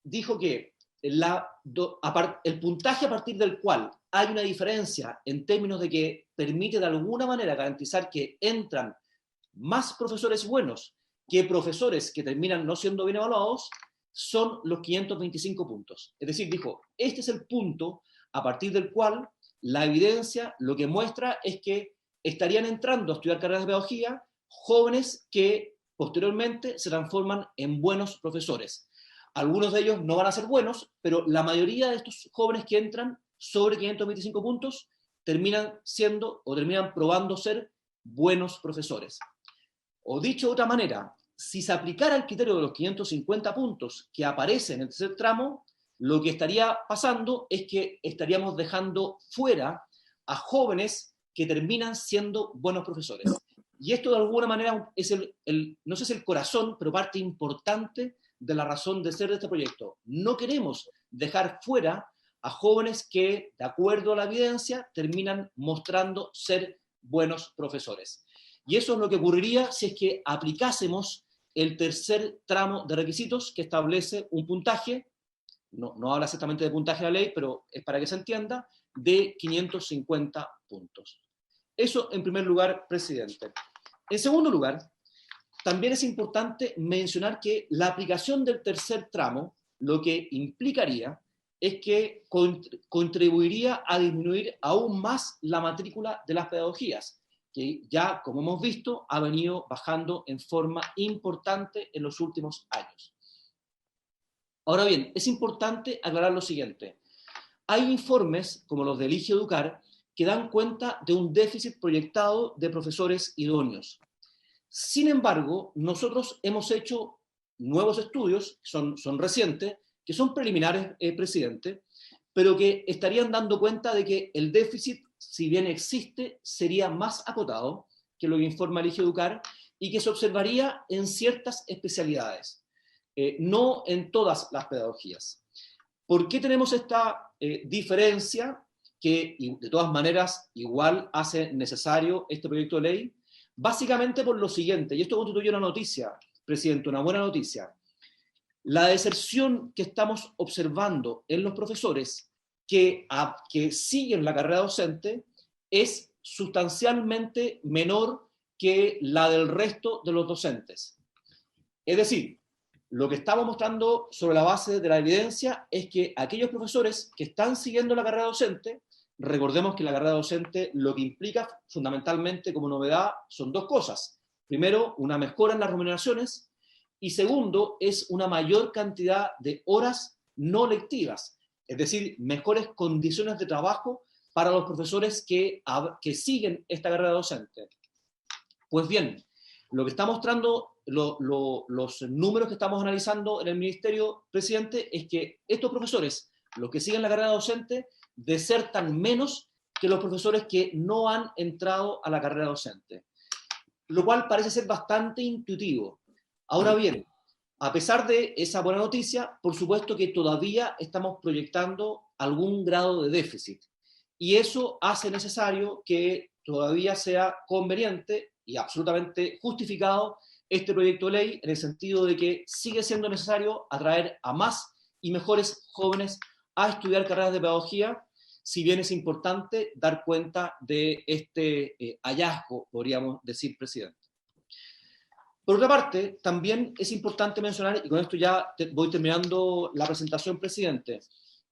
Dijo que el puntaje a partir del cual hay una diferencia en términos de que permite de alguna manera garantizar que entran más profesores buenos que profesores que terminan no siendo bien evaluados, son los 525 puntos. Es decir, dijo, este es el punto a partir del cual la evidencia lo que muestra es que estarían entrando a estudiar carreras de pedagogía jóvenes que posteriormente se transforman en buenos profesores. Algunos de ellos no van a ser buenos, pero la mayoría de estos jóvenes que entran sobre 525 puntos terminan siendo o terminan probando ser buenos profesores. O dicho de otra manera, si se aplicara el criterio de los 550 puntos que aparece en el tercer tramo, lo que estaría pasando es que estaríamos dejando fuera a jóvenes que terminan siendo buenos profesores. Y esto de alguna manera es no sé si el corazón, pero parte importante de la razón de ser de este proyecto. No queremos dejar fuera a jóvenes que, de acuerdo a la evidencia, terminan mostrando ser buenos profesores. Y eso es lo que ocurriría si es que aplicásemos el tercer tramo de requisitos que establece un puntaje, no habla exactamente de puntaje de la ley, pero es para que se entienda, de 550 puntos. Eso en primer lugar, presidente. En segundo lugar, también es importante mencionar que la aplicación del tercer tramo lo que implicaría es que contribuiría a disminuir aún más la matrícula de las pedagogías, que ya, como hemos visto, ha venido bajando en forma importante en los últimos años. Ahora bien, es importante aclarar lo siguiente. Hay informes, como los de Elige Educar, que dan cuenta de un déficit proyectado de profesores idóneos. Sin embargo, nosotros hemos hecho nuevos estudios, son recientes, que son preliminares, presidente, pero que estarían dando cuenta de que el déficit, si bien existe, sería más acotado que lo que informa Elige Educar y que se observaría en ciertas especialidades, no en todas las pedagogías. ¿Por qué tenemos esta diferencia que, de todas maneras, igual hace necesario este proyecto de ley? Básicamente por lo siguiente, y esto constituye una noticia, presidente, una buena noticia. La deserción que estamos observando en los profesores que siguen la carrera docente es sustancialmente menor que la del resto de los docentes. Es decir, lo que estamos mostrando sobre la base de la evidencia es que aquellos profesores que están siguiendo la carrera docente, recordemos que la carrera docente lo que implica fundamentalmente como novedad son dos cosas. Primero, una mejora en las remuneraciones, y segundo, es una mayor cantidad de horas no lectivas, es decir, mejores condiciones de trabajo para los profesores que siguen esta carrera docente. Pues bien, lo que está mostrando los números que estamos analizando en el Ministerio, presidente, es que estos profesores, los que siguen la carrera docente, desertan menos que los profesores que no han entrado a la carrera docente, lo cual parece ser bastante intuitivo. Ahora bien, a pesar de esa buena noticia, por supuesto que todavía estamos proyectando algún grado de déficit, y eso hace necesario que todavía sea conveniente y absolutamente justificado este proyecto de ley, en el sentido de que sigue siendo necesario atraer a más y mejores jóvenes a estudiar carreras de pedagogía, si bien es importante dar cuenta de este hallazgo, podríamos decir, presidente. Por otra parte, también es importante mencionar, y con esto ya voy terminando la presentación, presidente,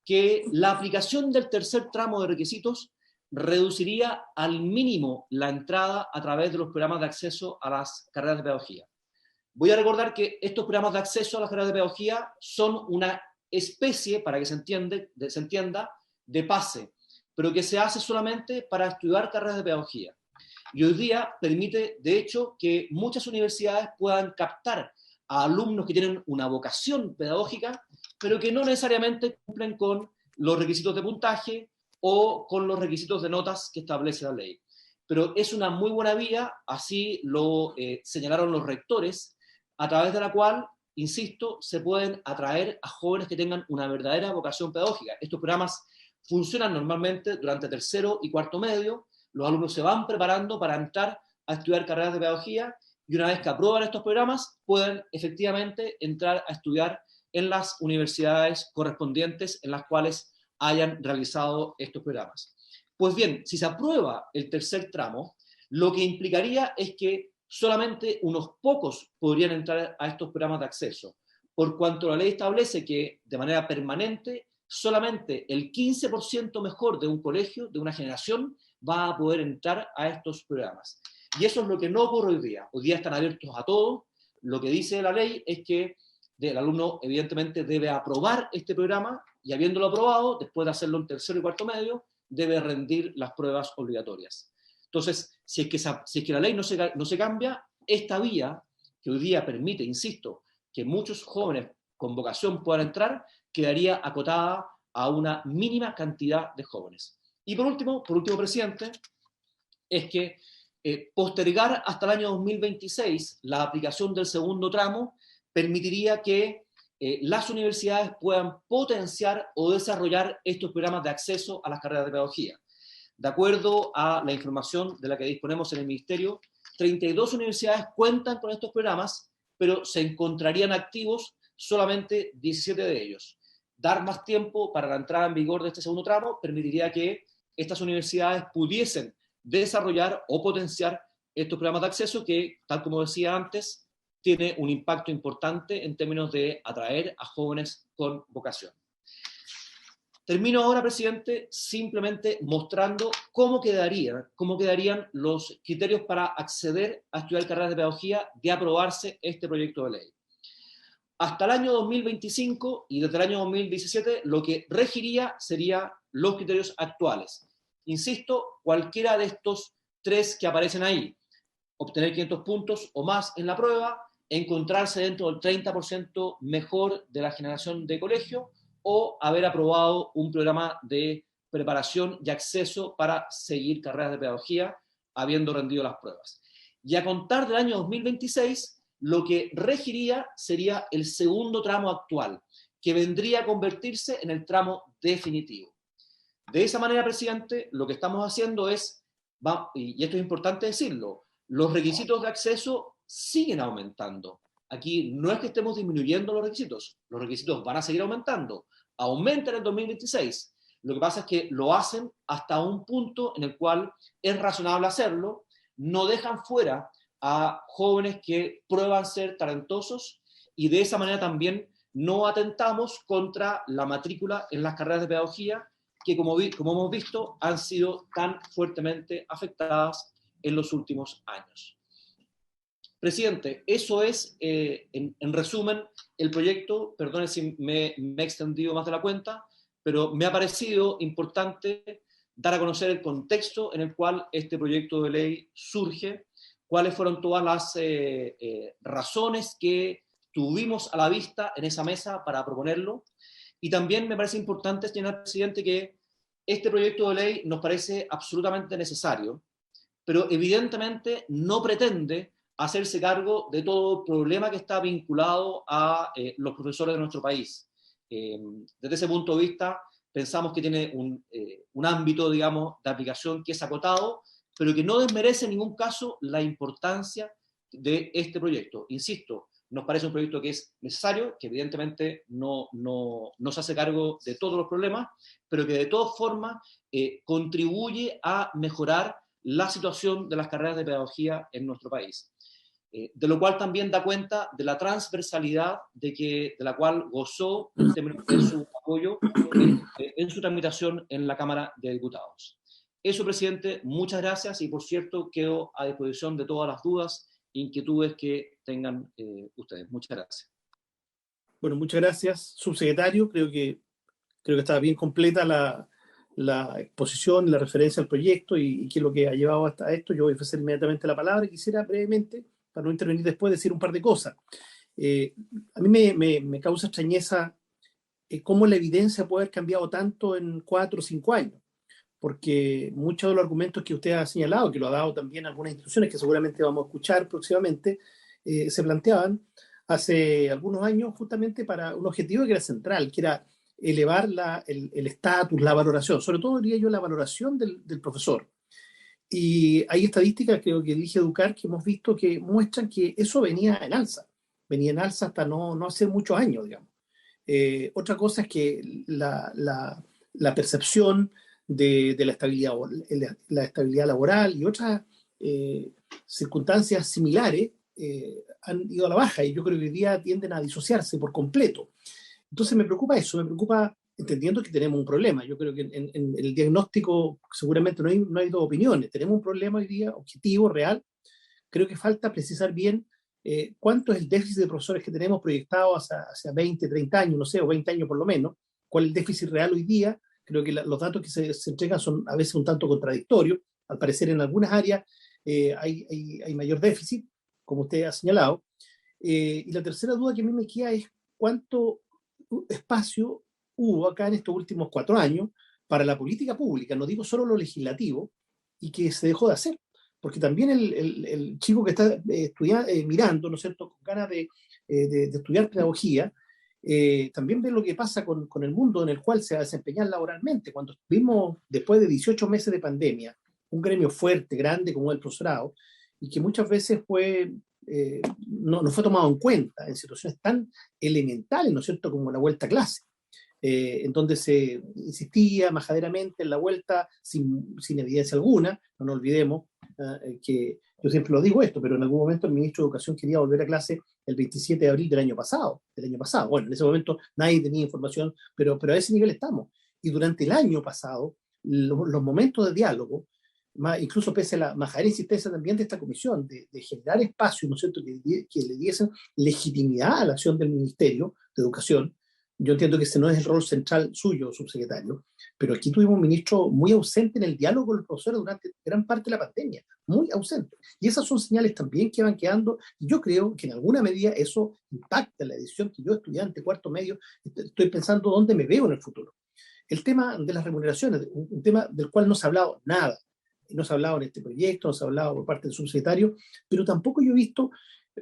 que la aplicación del tercer tramo de requisitos reduciría al mínimo la entrada a través de los programas de acceso a las carreras de pedagogía. Voy a recordar que estos programas de acceso a las carreras de pedagogía son una especie, para que se entienda, de pase, pero que se hace solamente para estudiar carreras de pedagogía. Y hoy día permite, de hecho, que muchas universidades puedan captar a alumnos que tienen una vocación pedagógica, pero que no necesariamente cumplen con los requisitos de puntaje o con los requisitos de notas que establece la ley. Pero es una muy buena vía, así lo señalaron los rectores, a través de la cual, insisto, se pueden atraer a jóvenes que tengan una verdadera vocación pedagógica. Estos programas funcionan normalmente durante tercero y cuarto medio. Los alumnos se van preparando para entrar a estudiar carreras de pedagogía y una vez que aprueban estos programas pueden efectivamente entrar a estudiar en las universidades correspondientes en las cuales hayan realizado estos programas. Pues bien, si se aprueba el tercer tramo, lo que implicaría es que solamente unos pocos podrían entrar a estos programas de acceso, por cuanto la ley establece que de manera permanente solamente el 15% mejor de un colegio, de una generación, va a poder entrar a estos programas. Y eso es lo que no ocurre hoy día. Hoy día están abiertos a todos. Lo que dice la ley es que el alumno evidentemente debe aprobar este programa y habiéndolo aprobado, después de hacerlo en tercero y cuarto medio, debe rendir las pruebas obligatorias. Entonces, si es que la ley no se cambia, esta vía que hoy día permite, insisto, que muchos jóvenes con vocación puedan entrar, quedaría acotada a una mínima cantidad de jóvenes. Y por último, presidente, es que postergar hasta el año 2026 la aplicación del segundo tramo permitiría que las universidades puedan potenciar o desarrollar estos programas de acceso a las carreras de pedagogía. De acuerdo a la información de la que disponemos en el Ministerio, 32 universidades cuentan con estos programas, pero se encontrarían activos solamente 17 de ellos. Dar más tiempo para la entrada en vigor de este segundo tramo permitiría que estas universidades pudiesen desarrollar o potenciar estos programas de acceso que, tal como decía antes, tiene un impacto importante en términos de atraer a jóvenes con vocación. Termino ahora, presidente, simplemente mostrando cómo quedarían los criterios para acceder a estudiar carreras de pedagogía de aprobarse este proyecto de ley. Hasta el año 2025 y desde el año 2017 lo que regiría serían los criterios actuales. Insisto, cualquiera de estos tres que aparecen ahí, obtener 500 puntos o más en la prueba, encontrarse dentro del 30% mejor de la generación de colegio o haber aprobado un programa de preparación y acceso para seguir carreras de pedagogía habiendo rendido las pruebas. Y a contar del año 2026, lo que regiría sería el segundo tramo actual, que vendría a convertirse en el tramo definitivo. De esa manera, presidente, lo que estamos haciendo es, y esto es importante decirlo, los requisitos de acceso siguen aumentando. Aquí no es que estemos disminuyendo los requisitos van a seguir aumentando, aumentan en el 2026. Lo que pasa es que lo hacen hasta un punto en el cual es razonable hacerlo, no dejan fuera a jóvenes que prueban ser talentosos y de esa manera también no atentamos contra la matrícula en las carreras de pedagogía que, como hemos visto, han sido tan fuertemente afectadas en los últimos años. Presidente, eso es, en resumen, el proyecto. Perdone si me he extendido más de la cuenta, pero me ha parecido importante dar a conocer el contexto en el cual este proyecto de ley surge, cuáles fueron todas las razones que tuvimos a la vista en esa mesa para proponerlo. Y también me parece importante, señor presidente, que este proyecto de ley nos parece absolutamente necesario, pero evidentemente no pretende hacerse cargo de todo el problema que está vinculado a los profesores de nuestro país. Desde ese punto de vista, pensamos que tiene un ámbito, digamos, de aplicación que es acotado, pero que no desmerece en ningún caso la importancia de este proyecto. Insisto, nos parece un proyecto que es necesario, que evidentemente no se hace cargo de todos los problemas, pero que de todas formas contribuye a mejorar la situación de las carreras de pedagogía en nuestro país. De lo cual también da cuenta de la transversalidad de la cual gozó en términos de su apoyo en su tramitación en la Cámara de Diputados. Eso, presidente, muchas gracias y, por cierto, quedo a disposición de todas las dudas e inquietudes que tengan ustedes. Muchas gracias. Bueno, muchas gracias, subsecretario. Creo que está bien completa la exposición, la referencia al proyecto y qué es lo que ha llevado hasta esto. Yo voy a ofrecer inmediatamente la palabra y quisiera brevemente, para no intervenir después, decir un par de cosas. A mí me causa extrañeza cómo la evidencia puede haber cambiado tanto en 4 o 5 años, porque muchos de los argumentos que usted ha señalado, que lo ha dado también algunas instituciones que seguramente vamos a escuchar próximamente, se planteaban hace algunos años justamente para un objetivo que era central, que era elevar el estatus, la valoración, sobre todo diría yo la valoración del profesor. Y hay estadísticas, creo que dirige Educar, que hemos visto que muestran que eso venía en alza hasta no hace muchos años, digamos. Otra cosa es que la percepción de la estabilidad laboral y otras circunstancias similares han ido a la baja y yo creo que hoy día tienden a disociarse por completo. Entonces me preocupa eso, entendiendo que tenemos un problema. Yo creo que en el diagnóstico seguramente no hay dos opiniones. Tenemos un problema hoy día objetivo, real. Creo que falta precisar bien cuánto es el déficit de profesores que tenemos proyectado hacia 20, 30 años, no sé, o 20 años por lo menos. ¿Cuál es el déficit real hoy día? Creo que los datos que se entregan son a veces un tanto contradictorios. Al parecer en algunas áreas hay mayor déficit, como usted ha señalado. Y la tercera duda que a mí me queda es cuánto espacio hubo acá en estos últimos 4 años para la política pública, no digo solo lo legislativo, y que se dejó de hacer. Porque también el chico que está mirando, ¿no es cierto?, con ganas de estudiar pedagogía, también ve lo que pasa con el mundo en el cual se va a desempeñar laboralmente. Cuando vimos, después de 18 meses de pandemia, un gremio fuerte, grande como el profesorado, y que muchas veces no fue tomado en cuenta en situaciones tan elementales, ¿no es cierto?, como la vuelta a clase, en donde se insistía majaderamente en la vuelta sin evidencia alguna. No nos olvidemos que yo siempre lo digo esto, pero en algún momento el ministro de Educación quería volver a clase el 27 de abril del año pasado. Bueno, en ese momento nadie tenía información, pero a ese nivel estamos. Y durante el año pasado, los momentos de diálogo, incluso pese a la majadera insistencia también de esta comisión, de generar espacios, ¿no es cierto?, que le diesen legitimidad a la acción del Ministerio de Educación. Yo entiendo que ese no es el rol central suyo, subsecretario, pero aquí tuvimos un ministro muy ausente en el diálogo con los profesores durante gran parte de la pandemia, muy ausente. Y esas son señales también que van quedando, y yo creo que en alguna medida eso impacta la decisión que yo, estudiante, cuarto medio, estoy pensando dónde me veo en el futuro. El tema de las remuneraciones, un tema del cual no se ha hablado nada. No se ha hablado en este proyecto, no se ha hablado por parte del subsecretario, pero tampoco yo he visto,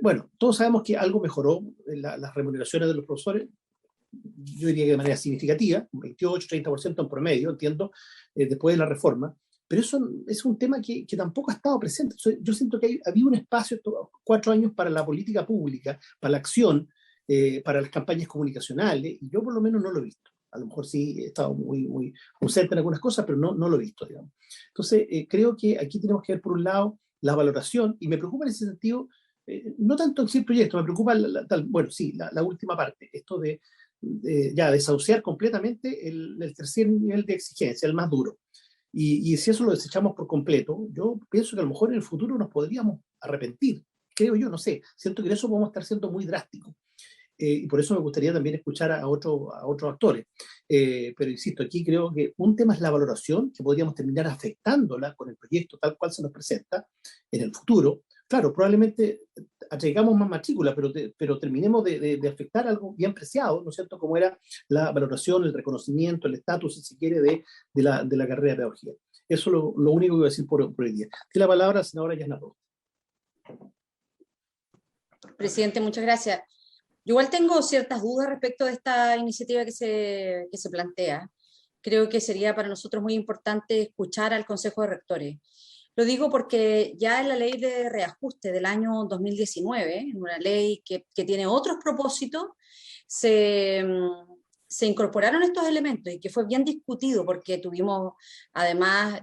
bueno, todos sabemos que algo mejoró las remuneraciones de los profesores, yo diría que de manera significativa, un 28-30% en promedio, entiendo, después de la reforma, pero eso es un tema que tampoco ha estado presente. Yo siento que había un espacio estos 4 años para la política pública, para la acción, para las campañas comunicacionales, y yo por lo menos no lo he visto. A lo mejor sí he estado muy ausente en algunas cosas, pero no lo he visto, digamos. Entonces, creo que aquí tenemos que ver, por un lado, la valoración, y me preocupa en ese sentido, no tanto en sí el proyecto, me preocupa, la última parte, esto de ya desahuciar completamente el tercer nivel de exigencia, el más duro. Y si eso lo desechamos por completo, yo pienso que a lo mejor en el futuro nos podríamos arrepentir, creo yo, no sé, siento que en eso podemos estar siendo muy drásticos. Y por eso me gustaría también escuchar a otros actores. Pero insisto, aquí creo que un tema es la valoración, que podríamos terminar afectándola con el proyecto tal cual se nos presenta en el futuro. Claro, probablemente atraigamos más matrícula, pero terminemos de afectar algo bien preciado, ¿no es cierto?, como era la valoración, el reconocimiento, el estatus, si se quiere, de la carrera de pedagogía. Eso es lo único que voy a decir por hoy día. Tiene la palabra la senadora Yasna Proboste. Presidente, muchas gracias. Yo igual tengo ciertas dudas respecto de esta iniciativa que se plantea. Creo que sería para nosotros muy importante escuchar al Consejo de Rectores. Lo digo porque ya en la ley de reajuste del año 2019, en una ley que tiene otros propósitos, se incorporaron estos elementos y que fue bien discutido porque tuvimos además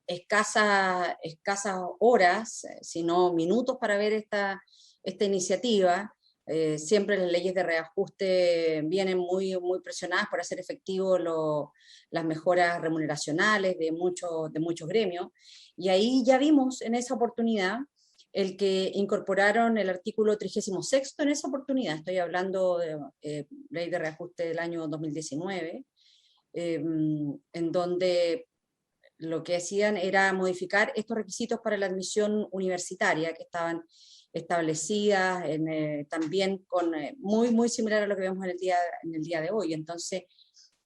escasas horas, sino minutos para ver esta iniciativa. Siempre las leyes de reajuste vienen muy presionadas por hacer efectivo las mejoras remuneracionales de muchos gremios, y ahí ya vimos en esa oportunidad el que incorporaron el artículo 36 en esa oportunidad, estoy hablando de ley de reajuste del año 2019, en donde lo que hacían era modificar estos requisitos para la admisión universitaria que estaban establecidas también muy similar a lo que vemos en el día de hoy. Entonces,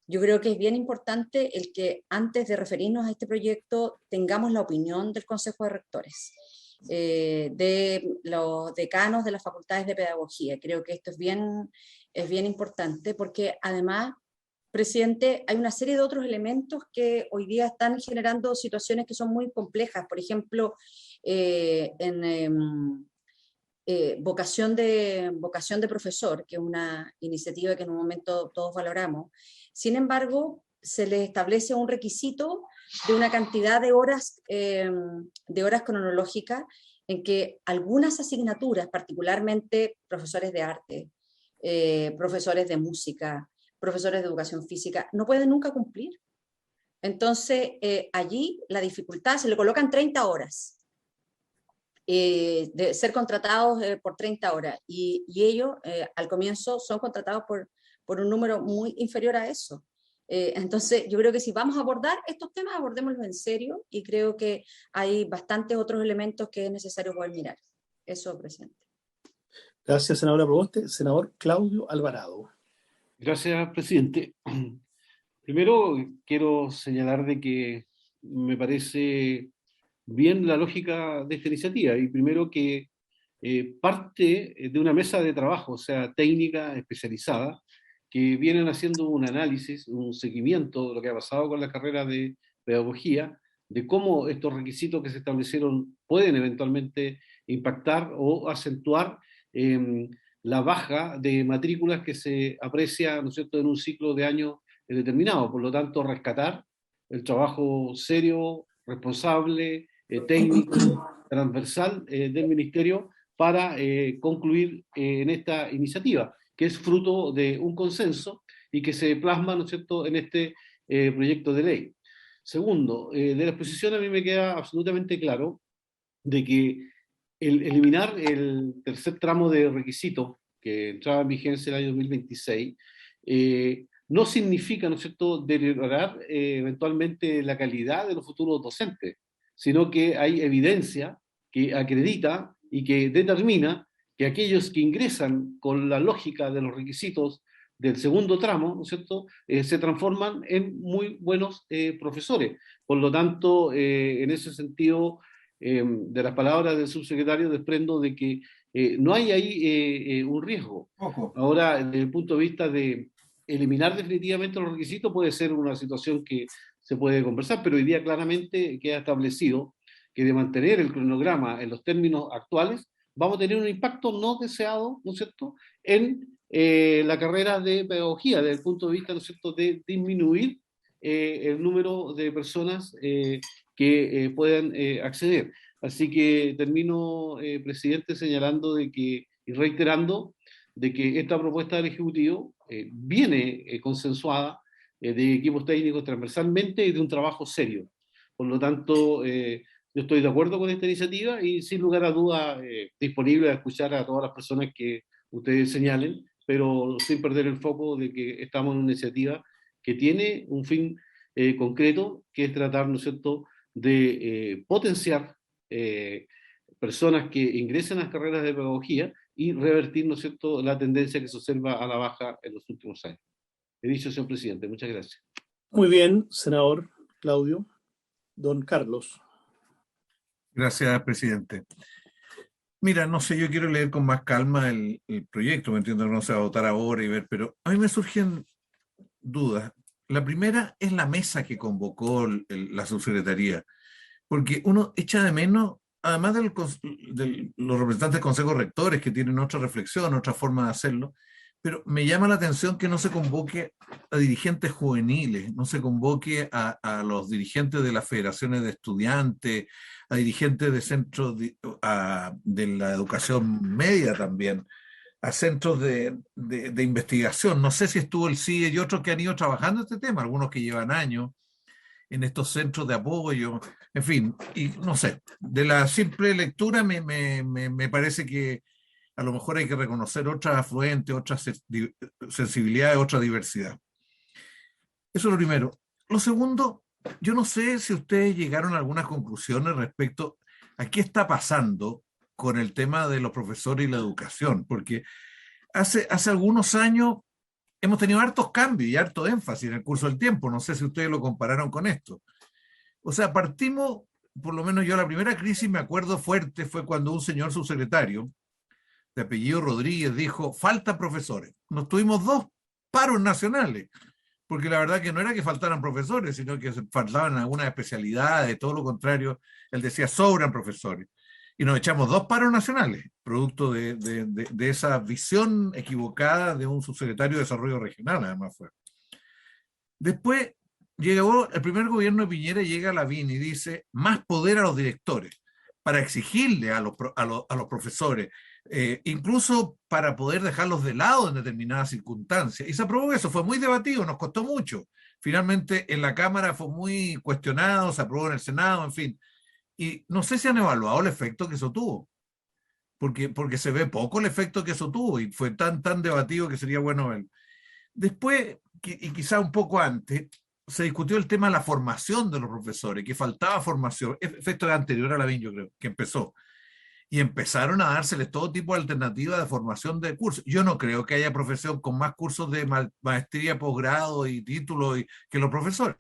yo creo que es bien importante el que antes de referirnos a este proyecto tengamos la opinión del Consejo de Rectores, de los decanos de las facultades de pedagogía. Creo que esto es bien importante porque además, presidente, hay una serie de otros elementos que hoy día están generando situaciones que son muy complejas. Por ejemplo, vocación de profesor, que es una iniciativa que en un momento todos valoramos. Sin embargo, se les establece un requisito de una cantidad de horas cronológicas en que algunas asignaturas, particularmente profesores de arte, profesores de música, profesores de educación física, no pueden nunca cumplir. Entonces, allí la dificultad, se le colocan 30 horas. De ser contratados por 30 horas y ellos al comienzo son contratados por un número muy inferior a eso. Entonces, yo creo que si vamos a abordar estos temas, abordémoslos en serio, y creo que hay bastantes otros elementos que es necesario poder mirar. Eso, presidente. Gracias, senadora Proboste. Senador Claudio Alvarado. Gracias, presidente. Primero, quiero señalar de que me parece bien la lógica de esta iniciativa, y primero que parte de una mesa de trabajo, o sea, técnica especializada, que vienen haciendo un análisis, un seguimiento de lo que ha pasado con la carrera de pedagogía, de cómo estos requisitos que se establecieron pueden eventualmente impactar o acentuar la baja de matrículas que se aprecia, ¿no es cierto?, en un ciclo de años determinado. Por lo tanto, rescatar el trabajo serio, responsable, técnico, transversal del Ministerio para concluir en esta iniciativa, que es fruto de un consenso y que se plasma, ¿no es cierto?, en este proyecto de ley. Segundo, de la exposición a mí me queda absolutamente claro de que eliminar el tercer tramo de requisitos que entraba en vigencia el año 2026 no significa, ¿no es cierto?, deteriorar eventualmente la calidad de los futuros docentes, sino que hay evidencia que acredita y que determina que aquellos que ingresan con la lógica de los requisitos del segundo tramo, ¿no es cierto?, se transforman en muy buenos profesores. Por lo tanto, en ese sentido, de las palabras del subsecretario desprendo de que no hay ahí un riesgo. Ahora, desde el punto de vista de eliminar definitivamente los requisitos puede ser una situación que se puede conversar, pero hoy día claramente queda establecido que de mantener el cronograma en los términos actuales, vamos a tener un impacto no deseado, ¿no es cierto?, en la carrera de pedagogía, desde el punto de vista, ¿no es cierto?, de disminuir el número de personas que puedan acceder. Así que termino, presidente, señalando de que, y reiterando de que esta propuesta del Ejecutivo viene consensuada de equipos técnicos transversalmente y de un trabajo serio. Por lo tanto, yo estoy de acuerdo con esta iniciativa y sin lugar a duda disponible a escuchar a todas las personas que ustedes señalen, pero sin perder el foco de que estamos en una iniciativa que tiene un fin concreto, que es tratar, ¿no es cierto?, de potenciar personas que ingresen a las carreras de pedagogía y revertir, ¿no es cierto?, la tendencia que se observa a la baja en los últimos años. He dicho, señor presidente. Muchas gracias. Muy bien, senador Claudio. Don Carlos. Gracias, presidente. Mira, no sé, yo quiero leer con más calma el proyecto, me entiendo que no se va a votar ahora y ver, pero a mí me surgen dudas. La primera es la mesa que convocó la subsecretaría, porque uno echa de menos, además de los representantes del Consejo Rectores que tienen otra reflexión, otra forma de hacerlo, pero me llama la atención que no se convoque a dirigentes juveniles, no se convoque a los dirigentes de las federaciones de estudiantes, a dirigentes de centros de la educación media también, a centros de investigación. No sé si estuvo el CIE y otros que han ido trabajando este tema, algunos que llevan años en estos centros de apoyo, en fin, y no sé, de la simple lectura me parece que a lo mejor hay que reconocer otras afluentes, otras sensibilidades, otra diversidad. Eso es lo primero. Lo segundo, yo no sé si ustedes llegaron a algunas conclusiones respecto a qué está pasando con el tema de los profesores y la educación, porque hace algunos años hemos tenido hartos cambios y harto énfasis en el curso del tiempo. No sé si ustedes lo compararon con esto. O sea, partimos, por lo menos yo la primera crisis me acuerdo fuerte fue cuando un señor subsecretario de apellido Rodríguez dijo, faltan profesores. Nos tuvimos 2 paros nacionales, porque la verdad que no era que faltaran profesores, sino que faltaban algunas especialidades, todo lo contrario, él decía, sobran profesores. Y nos echamos 2 paros nacionales, producto de esa visión equivocada de un subsecretario de Desarrollo Regional, además fue. Después llegó el primer gobierno de Piñera, llega Lavín y dice, más poder a los directores, para exigirle a los profesores, incluso para poder dejarlos de lado en determinadas circunstancias. Y se aprobó eso, fue muy debatido, nos costó mucho. Finalmente en la Cámara fue muy cuestionado, se aprobó en el Senado, en fin. Y no sé si han evaluado el efecto que eso tuvo, porque se ve poco el efecto que eso tuvo y fue tan debatido que sería bueno ver. Después y quizá un poco antes, se discutió el tema de la formación de los profesores, que faltaba formación, efecto anterior a la BIN, yo creo, que empezó. Y empezaron a dárseles todo tipo de alternativas de formación de cursos. Yo no creo que haya profesión con más cursos de maestría, posgrado y título que los profesores,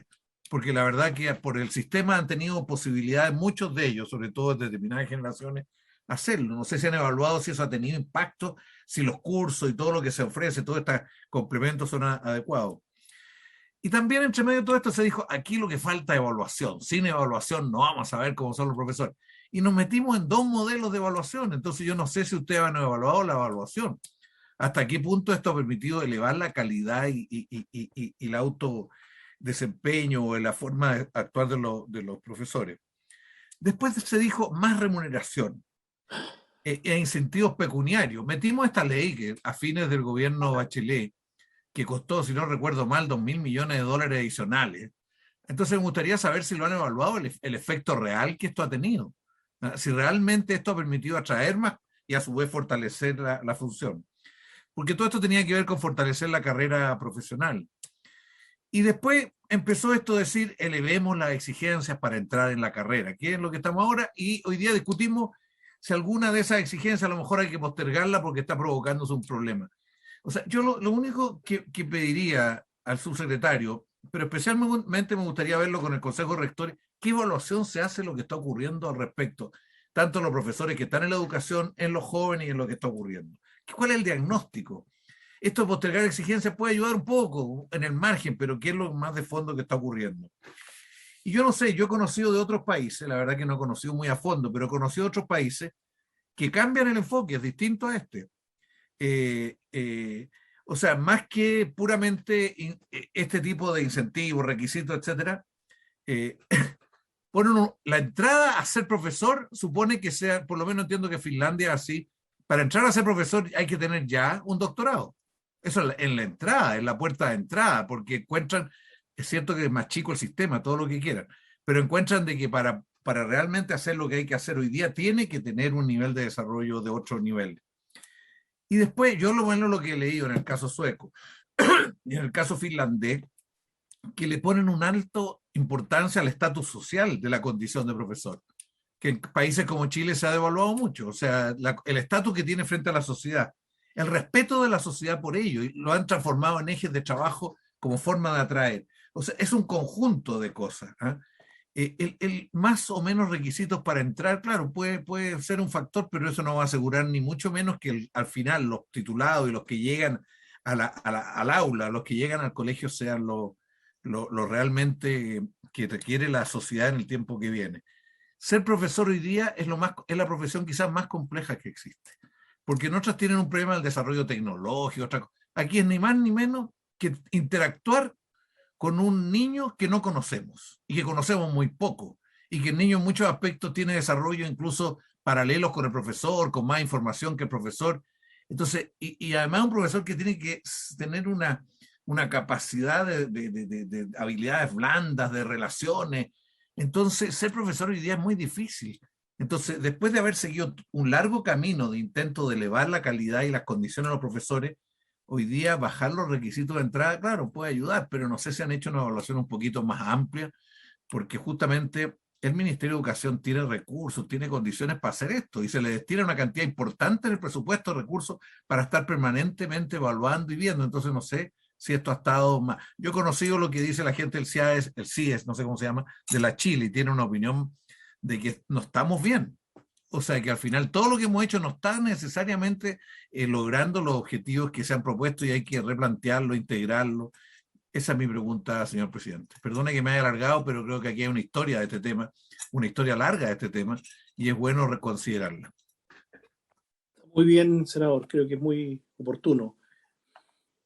porque la verdad que por el sistema han tenido posibilidades, muchos de ellos, sobre todo de determinadas generaciones, hacerlo. No sé si han evaluado si eso ha tenido impacto, si los cursos y todo lo que se ofrece, todos estos complementos son adecuados. Y también entre medio de todo esto se dijo, aquí lo que falta es evaluación. Sin evaluación no vamos a ver cómo son los profesores. Y nos metimos en 2 modelos de evaluación. Entonces yo no sé si ustedes han evaluado la evaluación. ¿Hasta qué punto esto ha permitido elevar la calidad y el autodesempeño o la forma de actuar de los profesores? Después se dijo más remuneración e incentivos pecuniarios. Metimos esta ley que a fines del gobierno Bachelet, que costó, si no recuerdo mal, $2.000 millones adicionales. Entonces me gustaría saber si lo han evaluado el efecto real que esto ha tenido. Si realmente esto ha permitido atraer más y a su vez fortalecer la función. Porque todo esto tenía que ver con fortalecer la carrera profesional. Y después empezó esto a decir, elevemos las exigencias para entrar en la carrera, que es lo que estamos ahora, y hoy día discutimos si alguna de esas exigencias a lo mejor hay que postergarla porque está provocándose un problema. O sea, yo lo único que pediría al subsecretario, pero especialmente me gustaría verlo con el Consejo de Rectores, qué evaluación se hace de lo que está ocurriendo al respecto, tanto los profesores que están en la educación, en los jóvenes y en lo que está ocurriendo. ¿Cuál es el diagnóstico? Esto de postergar exigencias puede ayudar un poco en el margen, pero ¿qué es lo más de fondo que está ocurriendo? Y yo no sé, yo he conocido de otros países, la verdad que no he conocido muy a fondo, pero he conocido de otros países que cambian el enfoque, es distinto a este. O sea, más que puramente este tipo de incentivos, requisitos, etcétera, la entrada a ser profesor supone que sea, por lo menos entiendo que Finlandia así, para entrar a ser profesor hay que tener ya un doctorado. Eso en la entrada, en la puerta de entrada, porque encuentran, es cierto que es más chico el sistema, todo lo que quieran, pero encuentran de que para realmente hacer lo que hay que hacer hoy día tiene que tener un nivel de desarrollo de otro nivel. Y después, yo lo que he leído en el caso sueco y en el caso finlandés, que le ponen un alto importancia al estatus social de la condición de profesor, que en países como Chile se ha devaluado mucho, o sea, el estatus que tiene frente a la sociedad, el respeto de la sociedad por ello, y lo han transformado en ejes de trabajo como forma de atraer. O sea, es un conjunto de cosas. El más o menos requisitos para entrar, claro, puede ser un factor, pero eso no va a asegurar ni mucho menos que al final los titulados y los que llegan al aula, los que llegan al colegio sean lo realmente que requiere la sociedad en el tiempo que viene. Ser profesor hoy día es la profesión quizás más compleja que existe, porque en otras tienen un problema del desarrollo tecnológico, aquí es ni más ni menos que interactuar con un niño que no conocemos y que conocemos muy poco, y que el niño en muchos aspectos tiene desarrollo incluso paralelos con el profesor, con más información que el profesor. Entonces, y además un profesor que tiene que tener una capacidad de habilidades blandas, de relaciones. Entonces, ser profesor hoy día es muy difícil. Entonces, después de haber seguido un largo camino de intento de elevar la calidad y las condiciones de los profesores, hoy día bajar los requisitos de entrada, claro, puede ayudar, pero no sé si han hecho una evaluación un poquito más amplia, porque justamente el Ministerio de Educación tiene recursos, tiene condiciones para hacer esto, y se le destina una cantidad importante en el presupuesto de recursos para estar permanentemente evaluando y viendo. Entonces no sé si esto ha estado más. Yo he conocido lo que dice la gente del CIES, no sé cómo se llama, de la Chile, y tiene una opinión de que no estamos bien. O sea que al final todo lo que hemos hecho no está necesariamente logrando los objetivos que se han propuesto y hay que replantearlo, integrarlo. Esa es mi pregunta, señor presidente. Perdone que me haya alargado, pero creo que aquí hay una historia de este tema, una historia larga de este tema, y es bueno reconsiderarla. Muy bien, senador, creo que es muy oportuno.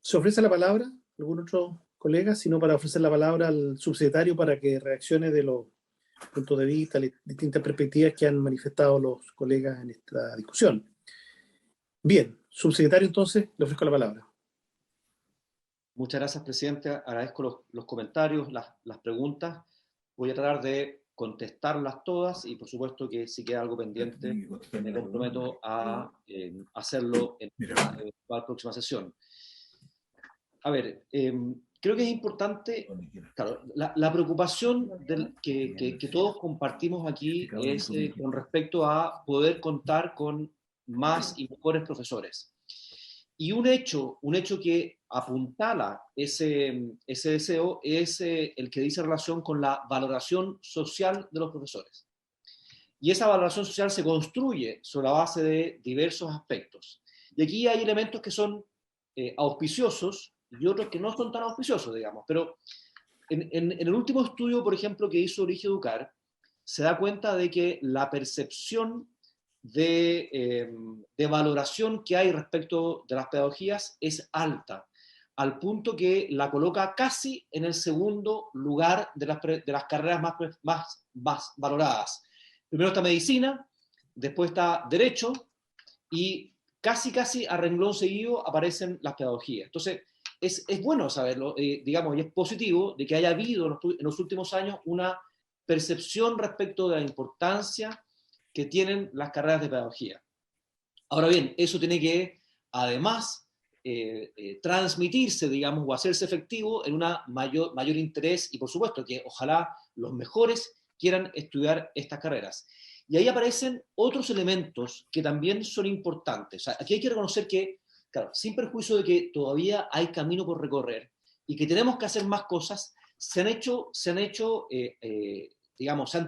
¿Se ofrece la palabra a algún otro colega? Si no, para ofrecer la palabra al subsecretario para que reaccione de los puntos de vista, las distintas perspectivas que han manifestado los colegas en esta discusión. Bien, subsecretario, entonces, le ofrezco la palabra. Muchas gracias, presidente. Agradezco los comentarios, las preguntas. Voy a tratar de contestarlas todas y, por supuesto, que si queda algo pendiente, me comprometo a hacerlo en la próxima sesión. A ver, creo que es importante, claro, la preocupación que todos compartimos aquí es con respecto a poder contar con más y mejores profesores. Y un hecho que apuntala ese deseo es el que dice relación con la valoración social de los profesores. Y esa valoración social se construye sobre la base de diversos aspectos. Y aquí hay elementos que son auspiciosos y otros que no son tan auspiciosos, digamos. Pero en el último estudio, por ejemplo, que hizo Educar, se da cuenta de que la percepción de valoración que hay respecto de las pedagogías es alta, al punto que la coloca casi en el segundo lugar de las carreras más valoradas. Primero está medicina, después está derecho, y casi a renglón seguido aparecen las pedagogías. Entonces, es bueno saberlo, digamos, y es positivo de que haya habido en los últimos años una percepción respecto de la importancia que tienen las carreras de pedagogía. Ahora bien, eso tiene que, además, transmitirse, digamos, o hacerse efectivo en un mayor interés, y por supuesto que ojalá los mejores quieran estudiar estas carreras. Y ahí aparecen otros elementos que también son importantes. O sea, aquí hay que reconocer que, claro, sin perjuicio de que todavía hay camino por recorrer y que tenemos que hacer más cosas, se han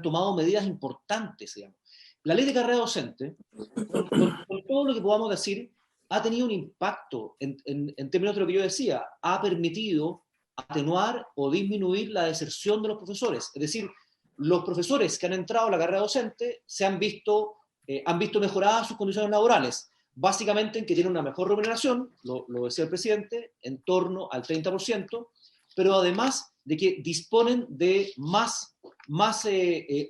tomado medidas importantes, digamos. La ley de carrera docente, con todo lo que podamos decir, ha tenido un impacto en términos de lo que yo decía, ha permitido atenuar o disminuir la deserción de los profesores. Es decir, los profesores que han entrado a la carrera docente han visto mejoradas sus condiciones laborales, básicamente en que tienen una mejor remuneración, lo decía el presidente, en torno al 30%, pero además de que disponen de más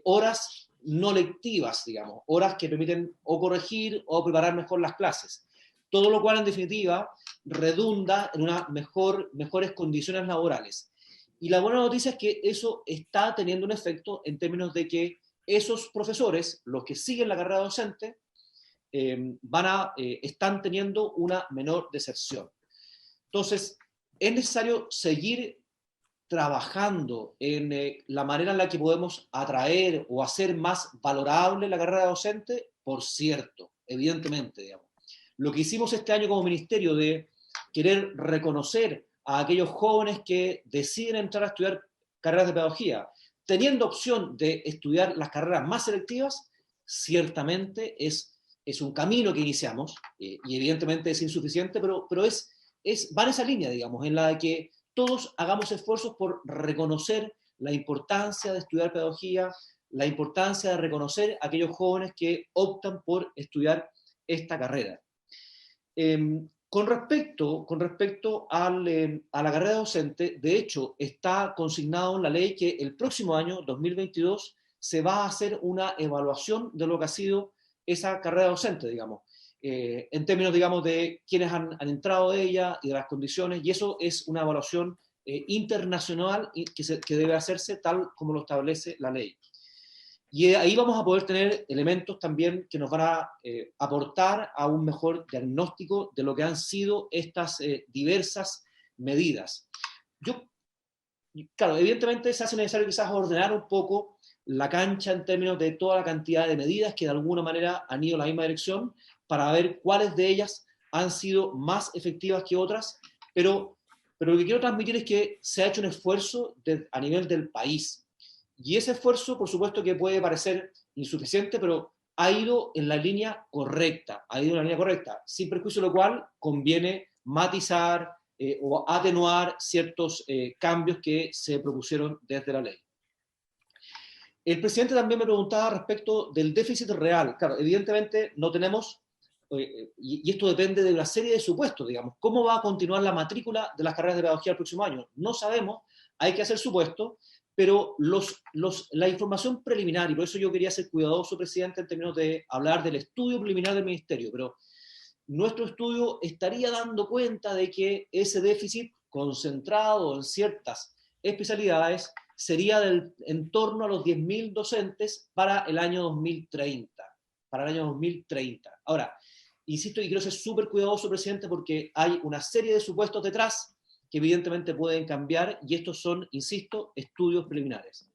horas no lectivas, digamos, horas que permiten o corregir o preparar mejor las clases. Todo lo cual, en definitiva, redunda en mejores condiciones laborales. Y la buena noticia es que eso está teniendo un efecto en términos de que esos profesores, los que siguen la carrera docente, están teniendo una menor deserción. Entonces, es necesario seguir trabajando en la manera en la que podemos atraer o hacer más valorable la carrera docente, por cierto, evidentemente, digamos. Lo que hicimos este año como ministerio de querer reconocer a aquellos jóvenes que deciden entrar a estudiar carreras de pedagogía, teniendo opción de estudiar las carreras más selectivas, ciertamente es un camino que iniciamos, y evidentemente es insuficiente, pero va en esa línea, digamos, en la de que todos hagamos esfuerzos por reconocer la importancia de estudiar pedagogía, la importancia de reconocer a aquellos jóvenes que optan por estudiar esta carrera. Con respecto a la carrera docente, de hecho, está consignado en la ley que el próximo año, 2022, se va a hacer una evaluación de lo que ha sido esa carrera docente, digamos, en términos, digamos, de quiénes han entrado de ella y de las condiciones, y eso es una evaluación internacional que debe hacerse tal como lo establece la ley. Y ahí vamos a poder tener elementos también que nos van a aportar a un mejor diagnóstico de lo que han sido estas diversas medidas. Claro, evidentemente se hace necesario quizás ordenar un poco la cancha en términos de toda la cantidad de medidas que de alguna manera han ido en la misma dirección para ver cuáles de ellas han sido más efectivas que otras, pero lo que quiero transmitir es que se ha hecho un esfuerzo a nivel del país. Y ese esfuerzo, por supuesto que puede parecer insuficiente, pero ha ido en la línea correcta, sin perjuicio de lo cual conviene matizar o atenuar ciertos cambios que se propusieron desde la ley. El presidente también me preguntaba respecto del déficit real. Claro, evidentemente no tenemos, y esto depende de una serie de supuestos, digamos, cómo va a continuar la matrícula de las carreras de pedagogía el próximo año. No sabemos, hay que hacer supuestos, pero la información preliminar, y por eso yo quería ser cuidadoso, presidente, en términos de hablar del estudio preliminar del ministerio, pero nuestro estudio estaría dando cuenta de que ese déficit concentrado en ciertas especialidades sería en torno a los 10.000 docentes para el año 2030. Ahora, insisto y quiero ser súper cuidadoso, presidente, porque hay una serie de supuestos detrás que evidentemente pueden cambiar, y estos son, insisto, estudios preliminares.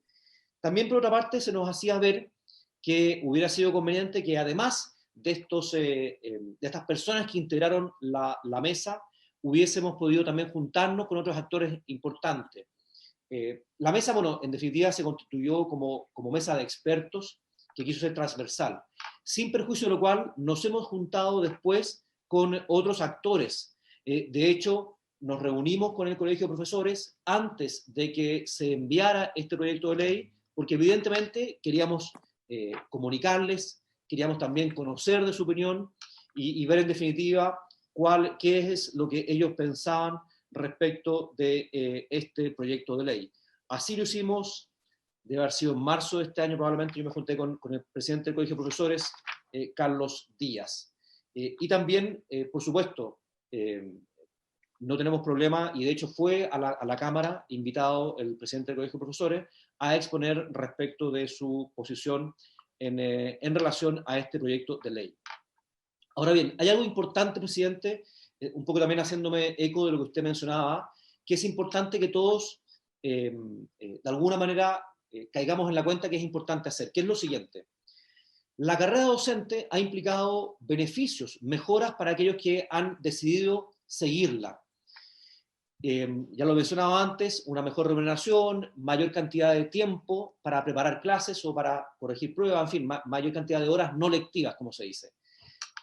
También, por otra parte, se nos hacía ver que hubiera sido conveniente que además de estas personas que integraron la mesa, hubiésemos podido también juntarnos con otros actores importantes. La mesa, bueno, en definitiva se constituyó como mesa de expertos que quiso ser transversal, sin perjuicio de lo cual nos hemos juntado después con otros actores. De hecho, nos reunimos con el Colegio de Profesores antes de que se enviara este proyecto de ley, porque evidentemente queríamos comunicarles, queríamos también conocer de su opinión y ver en definitiva qué es lo que ellos pensaban respecto de este proyecto de ley. Así lo hicimos, debe haber sido en marzo de este año probablemente. Yo me junté con el presidente del Colegio de Profesores, Carlos Díaz. Y también, por supuesto, no tenemos problema, y de hecho fue a la Cámara invitado el presidente del Colegio de Profesores a exponer respecto de su posición en relación a este proyecto de ley. Ahora bien, hay algo importante, presidente, un poco también haciéndome eco de lo que usted mencionaba, que es importante que todos, de alguna manera, caigamos en la cuenta que es importante hacer, que es lo siguiente. La carrera docente ha implicado beneficios, mejoras para aquellos que han decidido seguirla. Ya lo mencionaba antes, una mejor remuneración, mayor cantidad de tiempo para preparar clases o para corregir pruebas, en fin, mayor cantidad de horas no lectivas, como se dice.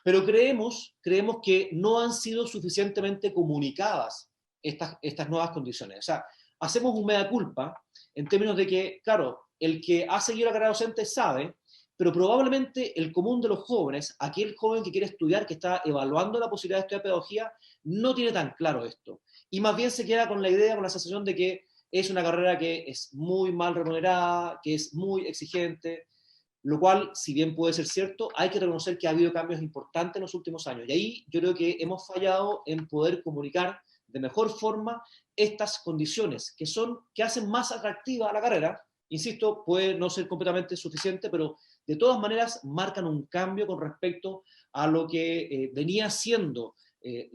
Pero creemos que no han sido suficientemente comunicadas estas nuevas condiciones. O sea, hacemos un mea culpa en términos de que, claro, el que ha seguido la carrera docente sabe, pero probablemente el común de los jóvenes, aquel joven que quiere estudiar, que está evaluando la posibilidad de estudiar pedagogía, no tiene tan claro esto. Y más bien se queda con la idea, con la sensación de que es una carrera que es muy mal remunerada, que es muy exigente, lo cual, si bien puede ser cierto, hay que reconocer que ha habido cambios importantes en los últimos años. Y ahí yo creo que hemos fallado en poder comunicar de mejor forma estas condiciones que hacen más atractiva a la carrera. Insisto, puede no ser completamente suficiente, pero de todas maneras marcan un cambio con respecto a lo que venía siendo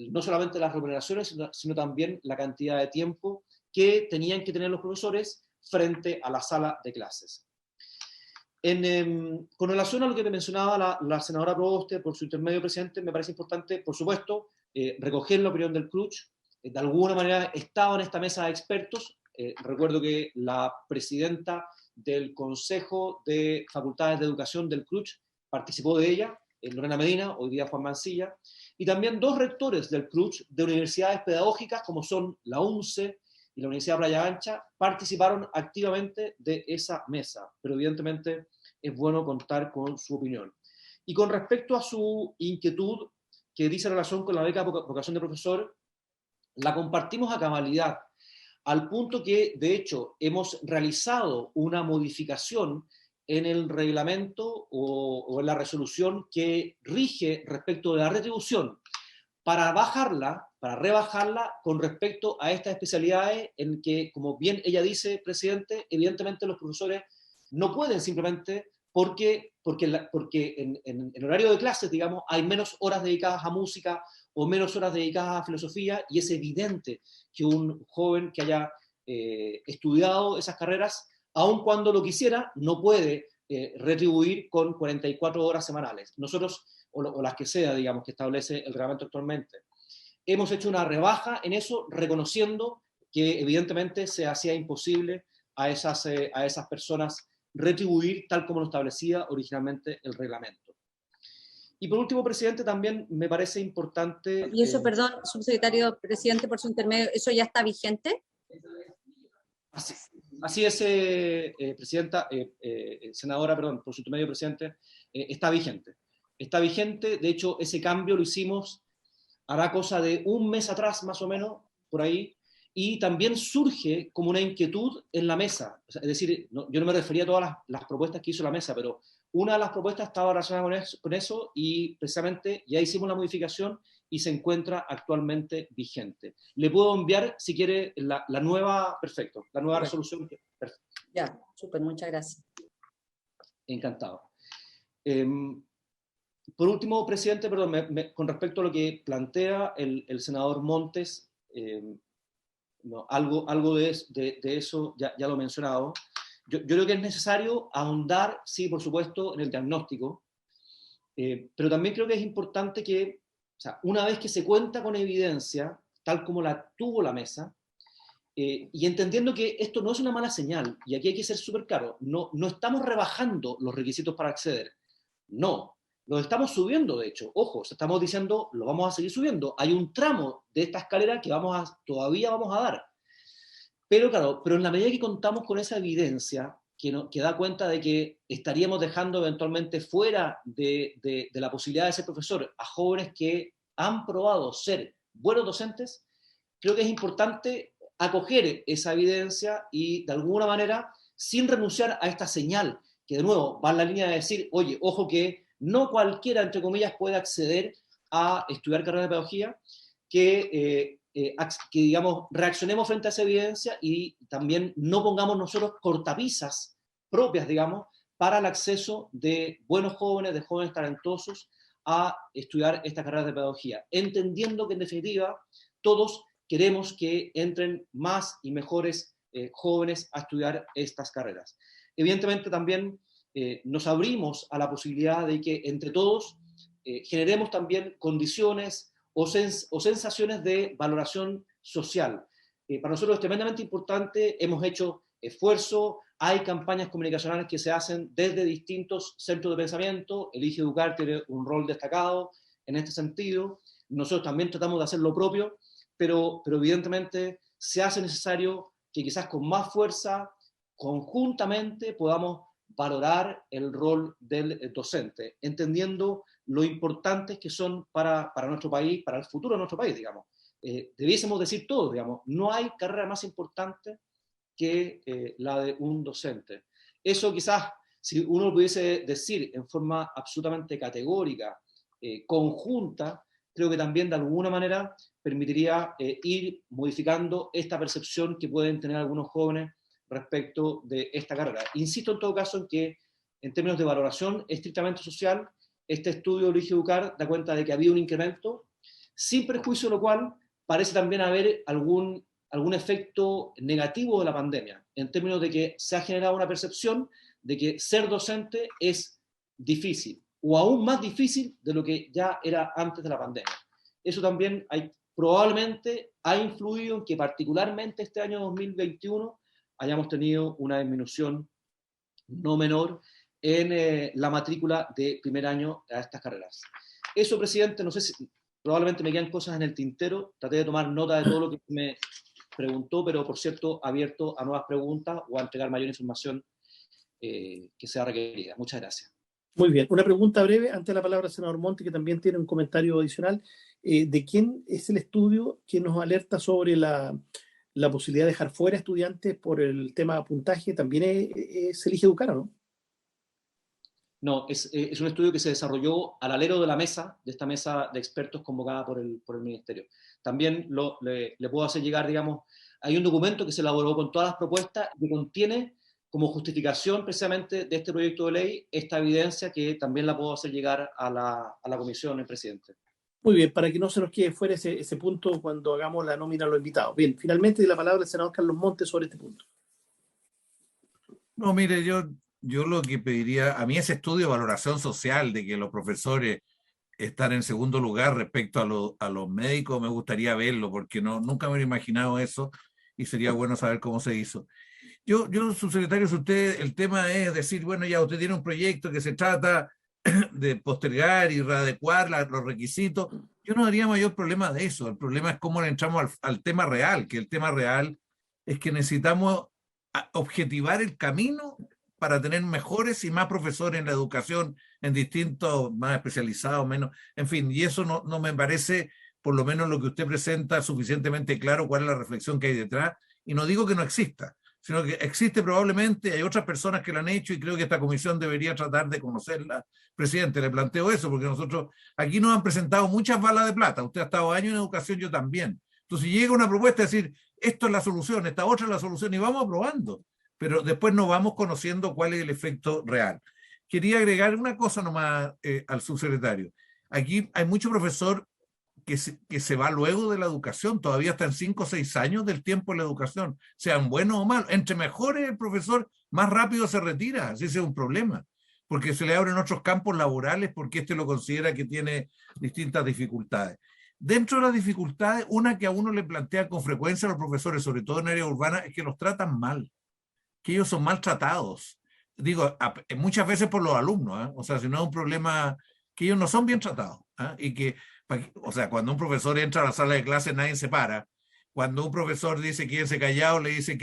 no solamente las remuneraciones, sino también la cantidad de tiempo que tenían que tener los profesores frente a la sala de clases. Con relación a lo que te mencionaba la senadora Proboste, por su intermedio, presidente, me parece importante, por supuesto, recoger la opinión del CRUCH. De alguna manera estaba en esta mesa de expertos. Recuerdo que la presidenta del Consejo de Facultades de Educación del CRUCH participó de ella, Lorena Medina, hoy día Juan Mancilla, y también dos rectores del CRUCH de universidades pedagógicas como son la UNCE y la Universidad de Playa Ancha, participaron activamente de esa mesa, pero evidentemente es bueno contar con su opinión. Y con respecto a su inquietud que dice en relación con la beca vocación de profesor, la compartimos a cabalidad, al punto que, de hecho, hemos realizado una modificación en el reglamento o en la resolución que rige respecto de la retribución para rebajarla con respecto a estas especialidades en que, como bien ella dice, presidente, evidentemente los profesores no pueden simplemente porque en el horario de clases, digamos, hay menos horas dedicadas a música o menos horas dedicadas a filosofía, y es evidente que un joven que haya estudiado esas carreras, aun cuando lo quisiera, no puede retribuir con 44 horas semanales. Nosotros, o las que sea, digamos, que establece el reglamento actualmente, hemos hecho una rebaja en eso, reconociendo que evidentemente se hacía imposible a esas personas retribuir tal como lo establecía originalmente el reglamento. Y por último, presidente, también me parece importante... Y eso, perdón, subsecretario, presidente, por su intermedio, ¿eso ya está vigente? Así es, presidenta, senadora, perdón, por su intermedio, presidente, está vigente. Está vigente, de hecho, ese cambio lo hicimos, hará cosa de un mes atrás, más o menos, por ahí, y también surge como una inquietud en la mesa. O sea, es decir, yo no me refería a todas las propuestas que hizo la mesa, pero una de las propuestas estaba relacionada con eso y precisamente ya hicimos la modificación y se encuentra actualmente vigente. Le puedo enviar, si quiere, la nueva, perfecto, la nueva resolución. Perfecto. Ya, súper, muchas gracias. Encantado. Por último, presidente, perdón, con respecto a lo que plantea el senador Montes, no, algo de eso ya lo he mencionado. Yo creo que es necesario ahondar, sí, por supuesto, en el diagnóstico, pero también creo que es importante que, o sea, una vez que se cuenta con evidencia, tal como la tuvo la mesa, y entendiendo que esto no es una mala señal, y aquí hay que ser súper claro, no estamos rebajando los requisitos para acceder, no, los estamos subiendo, de hecho, ojo, estamos diciendo, lo vamos a seguir subiendo, hay un tramo de esta escalera que todavía vamos a dar, pero claro, pero en la medida que contamos con esa evidencia, que da cuenta de que estaríamos dejando eventualmente fuera de la posibilidad de ser profesor a jóvenes que han probado ser buenos docentes, creo que es importante acoger esa evidencia y de alguna manera, sin renunciar a esta señal, que de nuevo va en la línea de decir, oye, ojo que no cualquiera, entre comillas, puede acceder a estudiar carrera de pedagogía, que digamos, reaccionemos frente a esa evidencia y también no pongamos nosotros cortapisas propias, digamos, para el acceso de buenos jóvenes, de jóvenes talentosos a estudiar esta carrera de pedagogía, entendiendo que en definitiva todos queremos que entren más y mejores jóvenes a estudiar estas carreras. Evidentemente también nos abrimos a la posibilidad de que entre todos generemos también condiciones o sensaciones de valoración social. Para nosotros es tremendamente importante, hemos hecho esfuerzo, hay campañas comunicacionales que se hacen desde distintos centros de pensamiento, Elige Educar tiene un rol destacado en este sentido, nosotros también tratamos de hacer lo propio, pero evidentemente se hace necesario que quizás con más fuerza, conjuntamente, podamos valorar el rol del docente, entendiendo lo importantes que son para nuestro país, para el futuro de nuestro país, digamos. Debiésemos decir todo, digamos, no hay carrera más importante que la de un docente. Eso quizás, si uno lo pudiese decir en forma absolutamente categórica, conjunta, creo que también de alguna manera permitiría ir modificando esta percepción que pueden tener algunos jóvenes respecto de esta carrera. Insisto en todo caso en que, en términos de valoración estrictamente social, este estudio de Elige Educar da cuenta de que había un incremento, sin perjuicio de lo cual parece también haber algún efecto negativo de la pandemia, en términos de que se ha generado una percepción de que ser docente es difícil, o aún más difícil de lo que ya era antes de la pandemia. Eso también probablemente ha influido en que particularmente este año 2021 hayamos tenido una disminución no menor en la matrícula de primer año a estas carreras. Eso, presidente, no sé si probablemente me quedan cosas en el tintero, traté de tomar nota de todo lo que me preguntó, pero por cierto, abierto a nuevas preguntas o a entregar mayor información que sea requerida. Muchas gracias. Muy bien. Una pregunta breve antes de la palabra al senador Monti, que también tiene un comentario adicional. ¿De quién es el estudio que nos alerta sobre la posibilidad de dejar fuera estudiantes por el tema de puntaje? ¿También se Elige Educar o no? No, es un estudio que se desarrolló al alero de la mesa, de esta mesa de expertos convocada por el Ministerio. También le puedo hacer llegar, digamos, hay un documento que se elaboró con todas las propuestas que contiene como justificación precisamente de este proyecto de ley esta evidencia que también la puedo hacer llegar a la comisión, el presidente. Muy bien, para que no se nos quede fuera ese punto cuando hagamos la nómina a los invitados. Bien, finalmente la palabra al senador Carlos Montes sobre este punto. No, mire, yo lo que pediría, a mí ese estudio de valoración social de que los profesores están en segundo lugar respecto a los médicos, me gustaría verlo, porque nunca me hubiera imaginado eso y sería bueno saber cómo se hizo. Yo, subsecretario, si usted, el tema es decir, bueno, ya usted tiene un proyecto que se trata de postergar y readecuar los requisitos, yo no haría mayor problema de eso. El problema es cómo le entramos al tema real, que el tema real es que necesitamos objetivar el camino para tener mejores y más profesores en la educación, en distintos, más especializados, menos, en fin, y eso no me parece, por lo menos lo que usted presenta, suficientemente claro cuál es la reflexión que hay detrás, y no digo que no exista, sino que existe probablemente, hay otras personas que lo han hecho y creo que esta comisión debería tratar de conocerla. Presidente, le planteo eso, porque nosotros aquí nos han presentado muchas balas de plata, usted ha estado años en educación, yo también. Entonces llega una propuesta de decir, esto es la solución, esta otra es la solución, y vamos aprobando, pero después no vamos conociendo cuál es el efecto real. Quería agregar una cosa nomás al subsecretario. Aquí hay mucho profesor que se va luego de la educación, todavía está en 5 o 6 años del tiempo de la educación, sean buenos o malos. Entre mejor es el profesor, más rápido se retira, así es un problema, porque se le abren otros campos laborales porque lo considera que tiene distintas dificultades. Dentro de las dificultades, una que a uno le plantea con frecuencia a los profesores, sobre todo en área urbana, es que los tratan mal, que ellos son maltratados. Digo, muchas veces por los alumnos, ¿eh? O sea, si no es un problema, que ellos no son bien tratados, ¿eh? Y que, o sea, cuando un profesor entra a la sala de clase nadie se para. Cuando un profesor dice quédense callado, le dice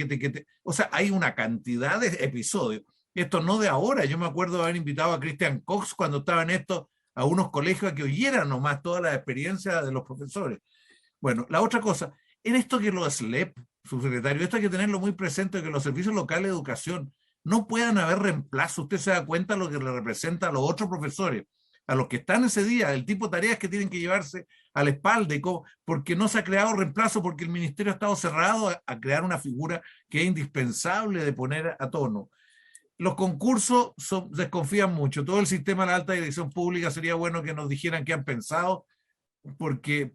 o sea, hay una cantidad de episodios. Esto no de ahora. Yo me acuerdo de haber invitado a Christian Cox cuando estaba en esto a unos colegios a que oyeran nomás toda la experiencia de los profesores. Bueno, la otra cosa, en esto que lo SLEP, subsecretario, esto hay que tenerlo muy presente, que los servicios locales de educación no puedan haber reemplazo. Usted se da cuenta de lo que le representa a los otros profesores, a los que están ese día, el tipo de tareas que tienen que llevarse a la espalda, y porque no se ha creado reemplazo, porque el ministerio ha estado cerrado a crear una figura que es indispensable de poner a tono. Los concursos desconfían mucho. Todo el sistema de la alta dirección pública sería bueno que nos dijeran qué han pensado, porque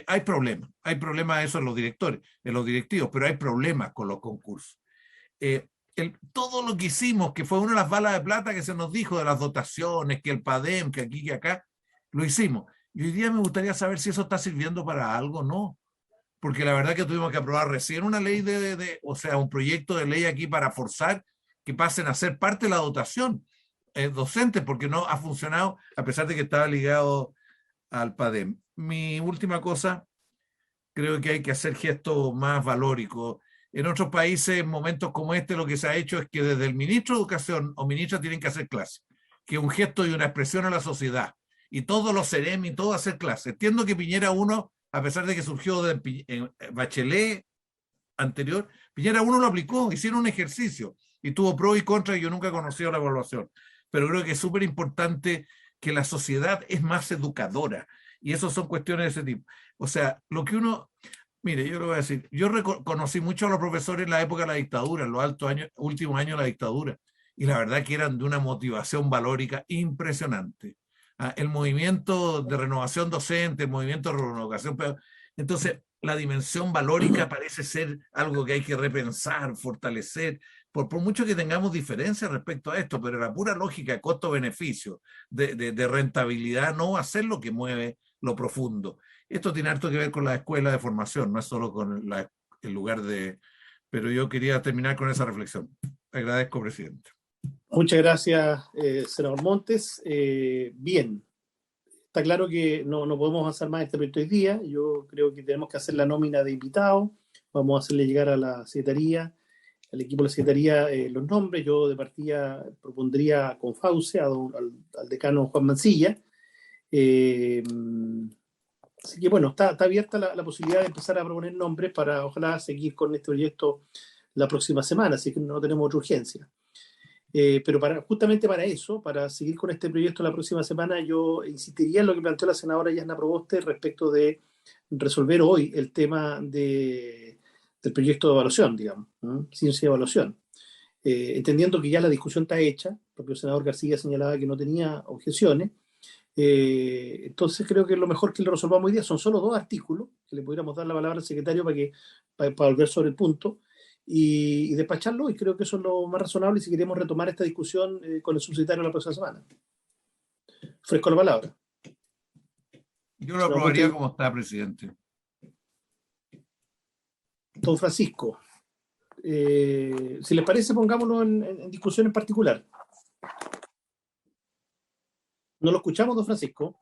hay problemas eso en los directores, en los directivos, pero hay problemas con los concursos. Todo lo que hicimos, que fue una de las balas de plata que se nos dijo de las dotaciones, que el PADEM, que aquí, que acá, lo hicimos. Y hoy día me gustaría saber si eso está sirviendo para algo o no. Porque la verdad que tuvimos que aprobar recién una ley o sea, un proyecto de ley aquí para forzar que pasen a ser parte de la dotación docente, porque no ha funcionado, a pesar de que estaba ligado al PADEM. Mi última cosa, creo que hay que hacer gestos más valóricos. En otros países, en momentos como este, lo que se ha hecho es que desde el ministro de Educación o ministra tienen que hacer clase, que es un gesto y una expresión a la sociedad. Y todos los CEREM y todo hacer clase. Entiendo que Piñera 1, a pesar de que surgió de Bachelet anterior, Piñera 1 lo aplicó, hicieron un ejercicio y tuvo pro y contra, y yo nunca he conocido la evaluación. Pero creo que es súper importante que la sociedad es más educadora. Y eso son cuestiones de ese tipo. O sea, lo que uno... Mire, yo le voy a decir, yo conocí mucho a los profesores en la época de la dictadura, en los últimos años de la dictadura, y la verdad que eran de una motivación valórica impresionante. El movimiento de renovación docente, el movimiento de renovación... Entonces, la dimensión valórica parece ser algo que hay que repensar, fortalecer, por mucho que tengamos diferencias respecto a esto, pero la pura lógica de costo-beneficio, de rentabilidad, no va a ser lo que mueve lo profundo. Esto tiene harto que ver con la escuela de formación, no es solo con el lugar de... Pero yo quería terminar con esa reflexión. Agradezco, presidente. Muchas gracias, senador Montes. Bien, está claro que no podemos avanzar más este proyecto hoy día. Yo creo que tenemos que hacer la nómina de invitados. Vamos a hacerle llegar a la Secretaría, al equipo de la Secretaría, los nombres. Yo de partida propondría con Fauce al decano Juan Mancilla. Así que bueno, está abierta la posibilidad de empezar a proponer nombres para ojalá seguir con este proyecto la próxima semana, así que no tenemos otra urgencia. Pero justamente para eso, para seguir con este proyecto la próxima semana, yo insistiría en lo que planteó la senadora Yasna Proboste respecto de resolver hoy el tema del proyecto de evaluación, digamos, ciencia de evaluación. Entendiendo que ya la discusión está hecha, el propio senador García señalaba que no tenía objeciones. Entonces creo que lo mejor que le resolvamos hoy día son solo 2 artículos, que le pudiéramos dar la palabra al secretario para volver sobre el punto y despacharlo, y creo que eso es lo más razonable si queremos retomar esta discusión con el subsecretario la próxima semana. Ofrezco la palabra. Yo lo aprobaría como está, presidente. Don Francisco, si les parece, pongámoslo en discusión en particular. ¿No lo escuchamos, don Francisco?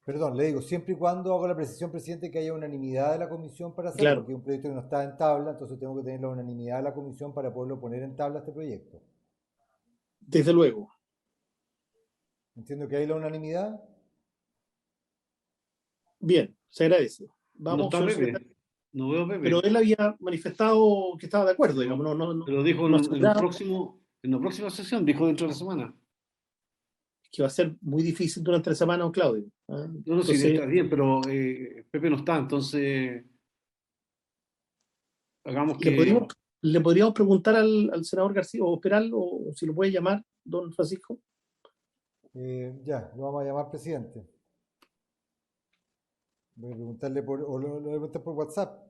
Perdón, le digo, siempre y cuando hago la precisión, presidente, que haya unanimidad de la comisión para hacerlo, Claro. porque es un proyecto que no está en tabla, entonces tengo que tener la unanimidad de la comisión para poderlo poner en tabla este proyecto. Desde luego. Entiendo que hay la unanimidad. Bien, se agradece. Vamos, no está Pepe. No veo Pepe. Pero él había manifestado que estaba de acuerdo, digamos. No, pero dijo en la próxima sesión, dijo dentro de la semana. Que va a ser muy difícil durante la semana, don Claudio. No, Entonces, sí, está bien, pero Pepe no está, entonces hagamos que... ¿Le podríamos preguntar al senador García o Peral, o si lo puede llamar, don Francisco? Ya, lo vamos a llamar, presidente. Voy a preguntarle o lo voy a preguntar por WhatsApp.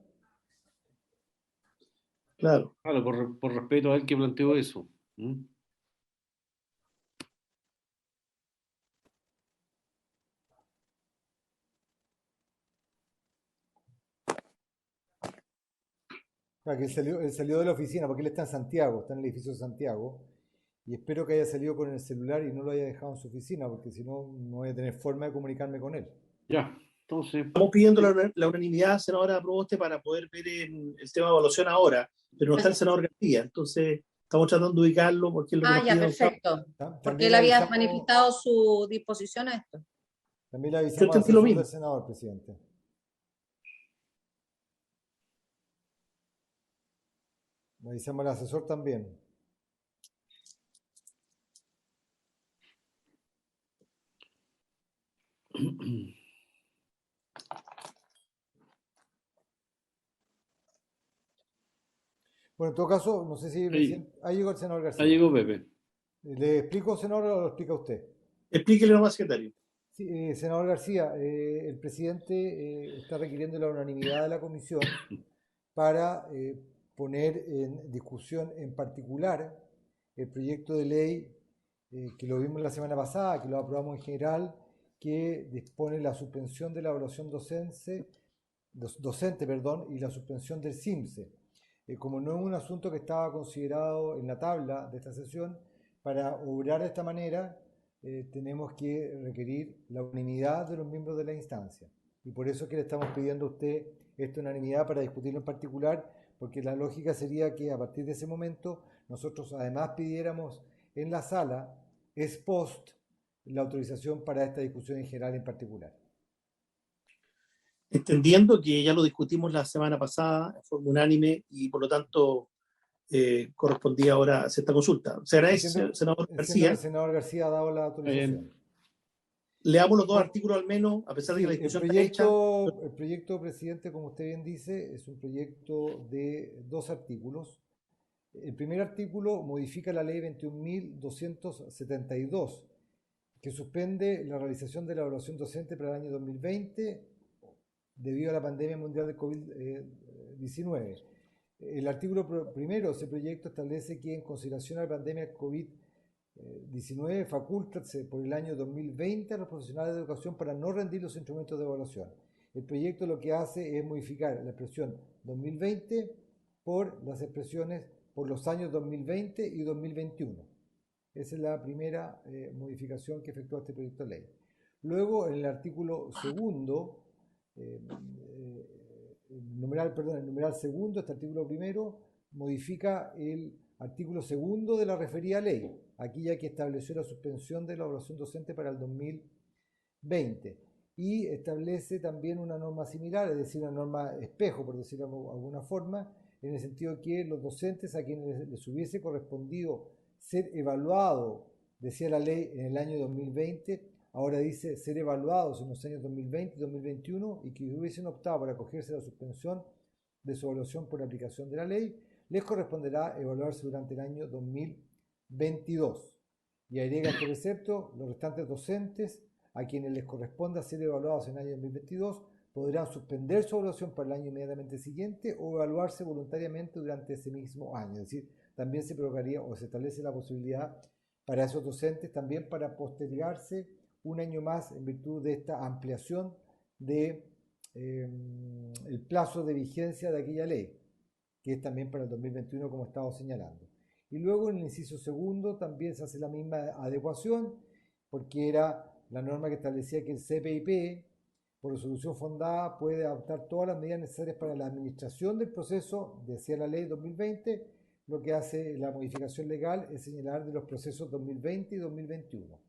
Claro. Claro, por respeto a él que planteó eso. ¿Mm? Claro, que él salió de la oficina porque él está en Santiago, está en el edificio de Santiago. Y espero que haya salido con el celular y no lo haya dejado en su oficina, porque si no, no voy a tener forma de comunicarme con él. Ya, entonces, Estamos pidiendo la unanimidad, senadora Proboste, para poder ver el tema de evaluación ahora, pero no está el senador García, entonces estamos tratando de ubicarlo porque es lo que nos Ya, pide don Carlos. perfecto. Porque También él le había avisamos, manifestado su disposición a esto. también le Yo avisamos al entendí lo asesor mismo. del senador, presidente. Le avisamos al asesor también. Bueno, en todo caso, no sé si presidente, ahí llegó el senador García. ahí llegó Pepe. ¿Le explico, senador, o lo explica usted? Explíquele nomás, secretario. Sí, senador García, el presidente está requiriendo la unanimidad de la comisión para poner en discusión en particular el proyecto de ley que lo vimos la semana pasada, que lo aprobamos en general, que dispone la suspensión de la evaluación docente, y la suspensión del CIMSE. Como no es un asunto que estaba considerado en la tabla de esta sesión, para obrar de esta manera tenemos que requerir la unanimidad de los miembros de la instancia. Y por eso es que le estamos pidiendo a usted esta unanimidad para discutirlo en particular, porque la lógica sería que a partir de ese momento nosotros además pidiéramos en la sala ex post la autorización para esta discusión en general en particular. Entendiendo que ya lo discutimos la semana pasada de forma unánime y por lo tanto correspondía ahora hacer esta consulta. Se agradece, senador Entiendo que García. el senador García ha dado la autorización. Leamos los dos artículos al menos, a pesar de Sí, que la discusión está hecha. el proyecto, presidente, como usted bien dice, es un proyecto de 2 artículos. El primer artículo modifica la ley 21.272, que suspende la realización de la evaluación docente para el año 2020 debido a la pandemia mundial de COVID-19. El artículo primero de ese proyecto establece que en consideración a la pandemia COVID-19 facúltase por el año 2020 a los profesionales de educación para no rendir los instrumentos de evaluación. El proyecto lo que hace es modificar la expresión 2020 por las expresiones por los años 2020 y 2021. Esa es la primera modificación que efectúa este proyecto de ley. Luego, en el artículo segundo, el numeral segundo, este artículo primero, modifica el artículo segundo de la referida ley, aquí ya que estableció la suspensión de la evaluación docente para el 2020 y establece también una norma similar, es decir, una norma espejo, por decirlo de alguna forma, en el sentido que los docentes a quienes les hubiese correspondido ser evaluado, decía la ley, en el año 2020, ahora dice ser evaluados en los años 2020 y 2021 y que hubiesen optado por acogerse a la suspensión de su evaluación por aplicación de la ley, les corresponderá evaluarse durante el año 2022. Y agrega este precepto, los restantes docentes a quienes les corresponda ser evaluados en el año 2022 podrán suspender su evaluación para el año inmediatamente siguiente o evaluarse voluntariamente durante ese mismo año. Es decir, también se prorrogaría o se establece la posibilidad para esos docentes también para postergarse un año más en virtud de esta ampliación de el plazo de vigencia de aquella ley, que es también para el 2021 como estamos señalando. Y luego en el inciso segundo también se hace la misma adecuación, porque era la norma que establecía que el CPIP, por resolución fundada, puede adoptar todas las medidas necesarias para la administración del proceso, decía la ley 2020, lo que hace la modificación legal es señalar de los procesos 2020 y 2021.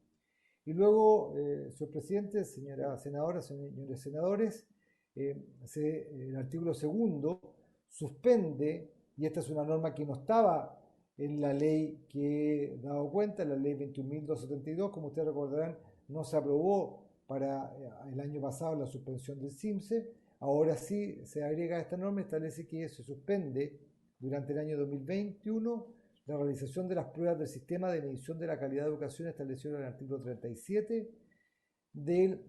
Y luego, señor presidente, señora senadora, señores senadores, el artículo segundo suspende, y esta es una norma que no estaba en la ley que he dado cuenta, la ley 21.272, como ustedes recordarán, no se aprobó para el año pasado la suspensión del CIMSE, ahora sí se agrega esta norma, establece que se suspende durante el año 2021 la realización de las pruebas del sistema de medición de la calidad de educación establecido en el artículo 37 del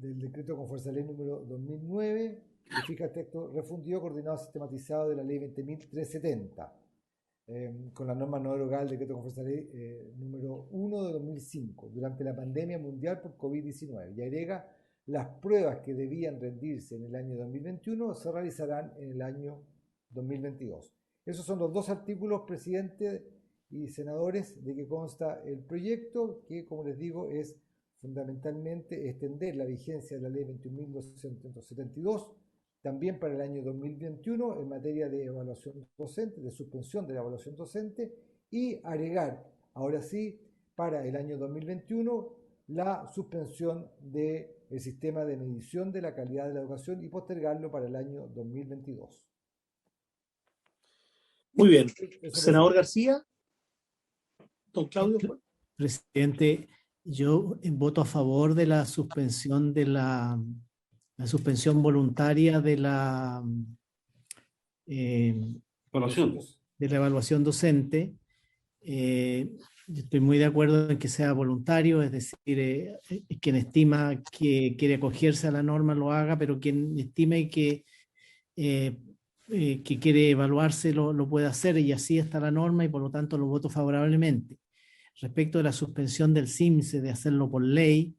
del decreto con fuerza de ley número 2009, que fija el texto refundido, coordinado, sistematizado de la ley 20.370, con la norma no derogada del decreto con fuerza de ley número 1 de 2005, durante la pandemia mundial por COVID-19, y agrega: las pruebas que debían rendirse en el año 2021 se realizarán en el año 2022. Esos son los dos artículos, presidente y senadores, de que consta el proyecto, que, como les digo, es fundamentalmente extender la vigencia de la ley 21.272 también para el año 2021 en materia de evaluación docente, de suspensión de la evaluación docente, y agregar, ahora sí, para el año 2021, la suspensión del sistema de medición de la calidad de la educación y postergarlo para el año 2022. Muy bien. Eso, Senador García. Don Claudio. Presidente, yo voto a favor de la suspensión de la suspensión voluntaria de la evaluación docente. Yo estoy muy de acuerdo en que sea voluntario, es decir, quien estima que quiere acogerse a la norma lo haga, pero quien estime que quiere evaluarse lo puede hacer, y así está la norma, y por lo tanto lo voto favorablemente. Respecto de la suspensión del CIMSE, de hacerlo por ley,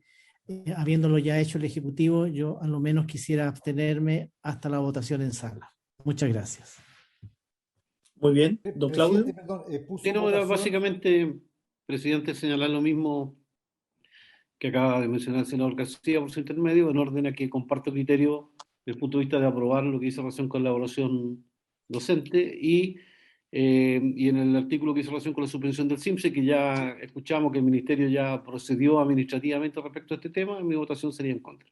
habiéndolo ya hecho el Ejecutivo, yo a lo menos quisiera abstenerme hasta la votación en sala. Muchas gracias. Muy bien. Don Claudio. Básicamente, presidente, señalar lo mismo que acaba de mencionar el senador García por su intermedio, en orden a que comparto el criterio desde el punto de vista de aprobar lo que dice relación con la evaluación docente, y en el artículo que hizo relación con la suspensión del CIMSE, que ya escuchamos que el Ministerio ya procedió administrativamente respecto a este tema, mi votación sería en contra.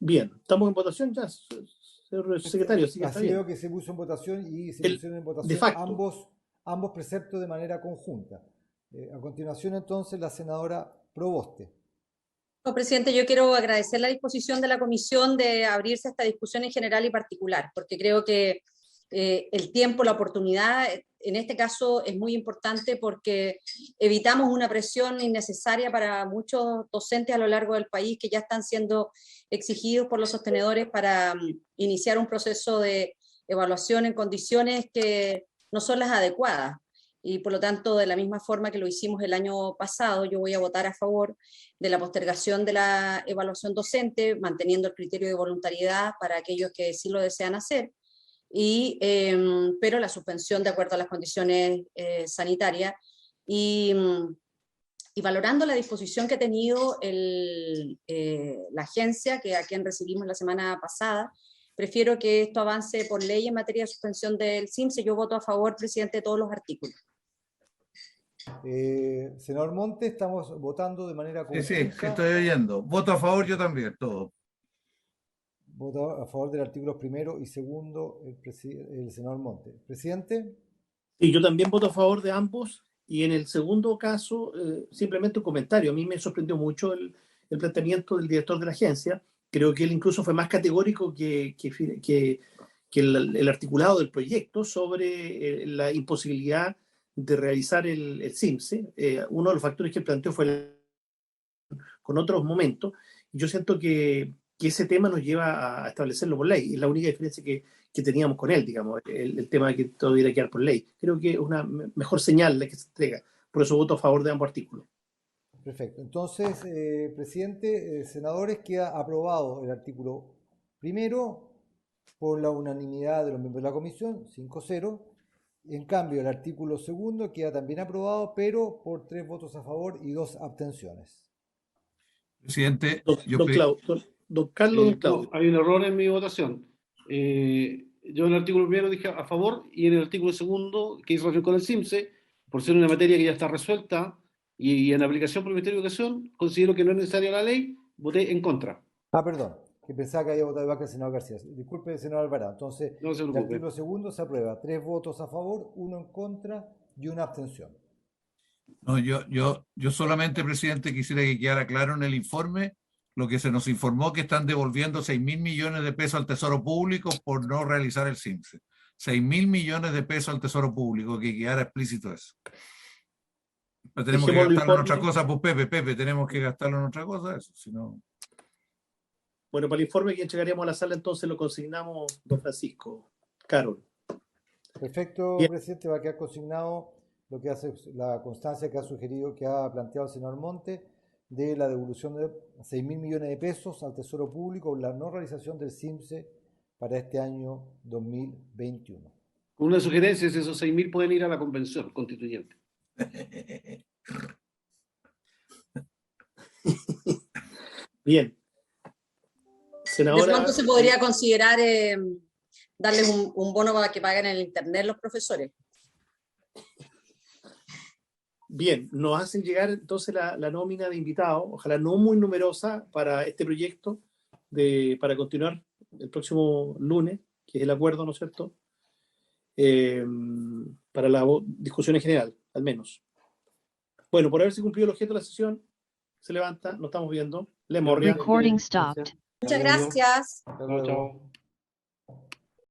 Bien, estamos en votación ya, señor secretario. Así veo que se puso en votación y se pusieron en votación ambos preceptos de manera conjunta. A continuación, entonces, la senadora Proboste. No, presidente, yo quiero agradecer la disposición de la comisión de abrirse a esta discusión en general y particular, porque creo que el tiempo, la oportunidad, en este caso es muy importante porque evitamos una presión innecesaria para muchos docentes a lo largo del país que ya están siendo exigidos por los sostenedores para iniciar un proceso de evaluación en condiciones que no son las adecuadas. Y por lo tanto, de la misma forma que lo hicimos el año pasado, yo voy a votar a favor de la postergación de la evaluación docente, manteniendo el criterio de voluntariedad para aquellos que sí lo desean hacer, pero la suspensión de acuerdo a las condiciones sanitarias, y valorando la disposición que ha tenido la agencia, a quien recibimos la semana pasada, prefiero que esto avance por ley en materia de suspensión del CIMSE. Yo voto a favor, presidente, de todos los artículos. Senador Monte, estamos votando de manera conjunta. Sí, estoy oyendo. Voto a favor yo también, todo. Voto a favor del artículo primero y segundo el senador Monte. ¿Presidente? Y yo también voto a favor de ambos. Y en el segundo caso, simplemente un comentario. A mí me sorprendió mucho el planteamiento del director de la agencia. Creo que él incluso fue más categórico que el articulado del proyecto sobre la imposibilidad de realizar el CIMSE. Uno de los factores que planteó fue con otros momentos. Yo siento que ese tema nos lleva a establecerlo por ley. Es la única diferencia que teníamos con él, digamos, el tema de que todo debiera quedar por ley. Creo que es una mejor señal la que se entrega. Por eso voto a favor de ambos artículos. Perfecto. Entonces, presidente, senadores, queda aprobado el artículo primero por la unanimidad de los miembros de la comisión, 5-0. En cambio, el artículo segundo queda también aprobado, pero por 3 votos a favor y 2 abstenciones. Presidente, don Carlos, hay un error en mi votación. Yo en el artículo primero dije a favor, y en el artículo segundo, que hizo relación con el CIMSE, por ser una materia que ya está resuelta y en aplicación por el Ministerio de Educación, considero que no es necesaria la ley, voté en contra. Perdón, que pensaba que había votado igual que el senador García. Disculpe, senador Alvarado. Entonces, no se el artículo segundo se aprueba. 3 votos a favor, 1 en contra y 1 abstención. No, yo solamente, presidente, quisiera que quedara claro en el informe lo que se nos informó, que están devolviendo 6.000 millones de pesos al Tesoro Público por no realizar el CIMSE. 6.000 millones de pesos al Tesoro Público, que quedara explícito eso. Pero tenemos que gastarlo en otra cosa, pues Pepe, tenemos que gastarlo en otra cosa, eso, si no... Bueno, para el informe que entregaríamos a la sala, entonces lo consignamos, don Francisco. Carol. Perfecto, Bien. presidente, va a quedar consignado lo que hace la constancia que ha sugerido, que ha planteado el senador Monte, de la devolución de 6.000 millones de pesos al Tesoro Público por la no realización del CIMSE para este año 2021. Con una sugerencia, esos 6.000 pueden ir a la convención constituyente. Bien. De Senadora. pronto se podría considerar darles un bono para que paguen en el internet los profesores. Bien, nos hacen llegar entonces la nómina de invitados, ojalá no muy numerosa, para este proyecto para continuar el próximo lunes, que es el acuerdo, ¿no es cierto? Para la discusión en general, al menos. Bueno, por haberse cumplido el objeto de la sesión, se levanta, nos estamos viendo. Le Morria. Recording stopped. Muchas gracias. Hasta Chao, luego. chao.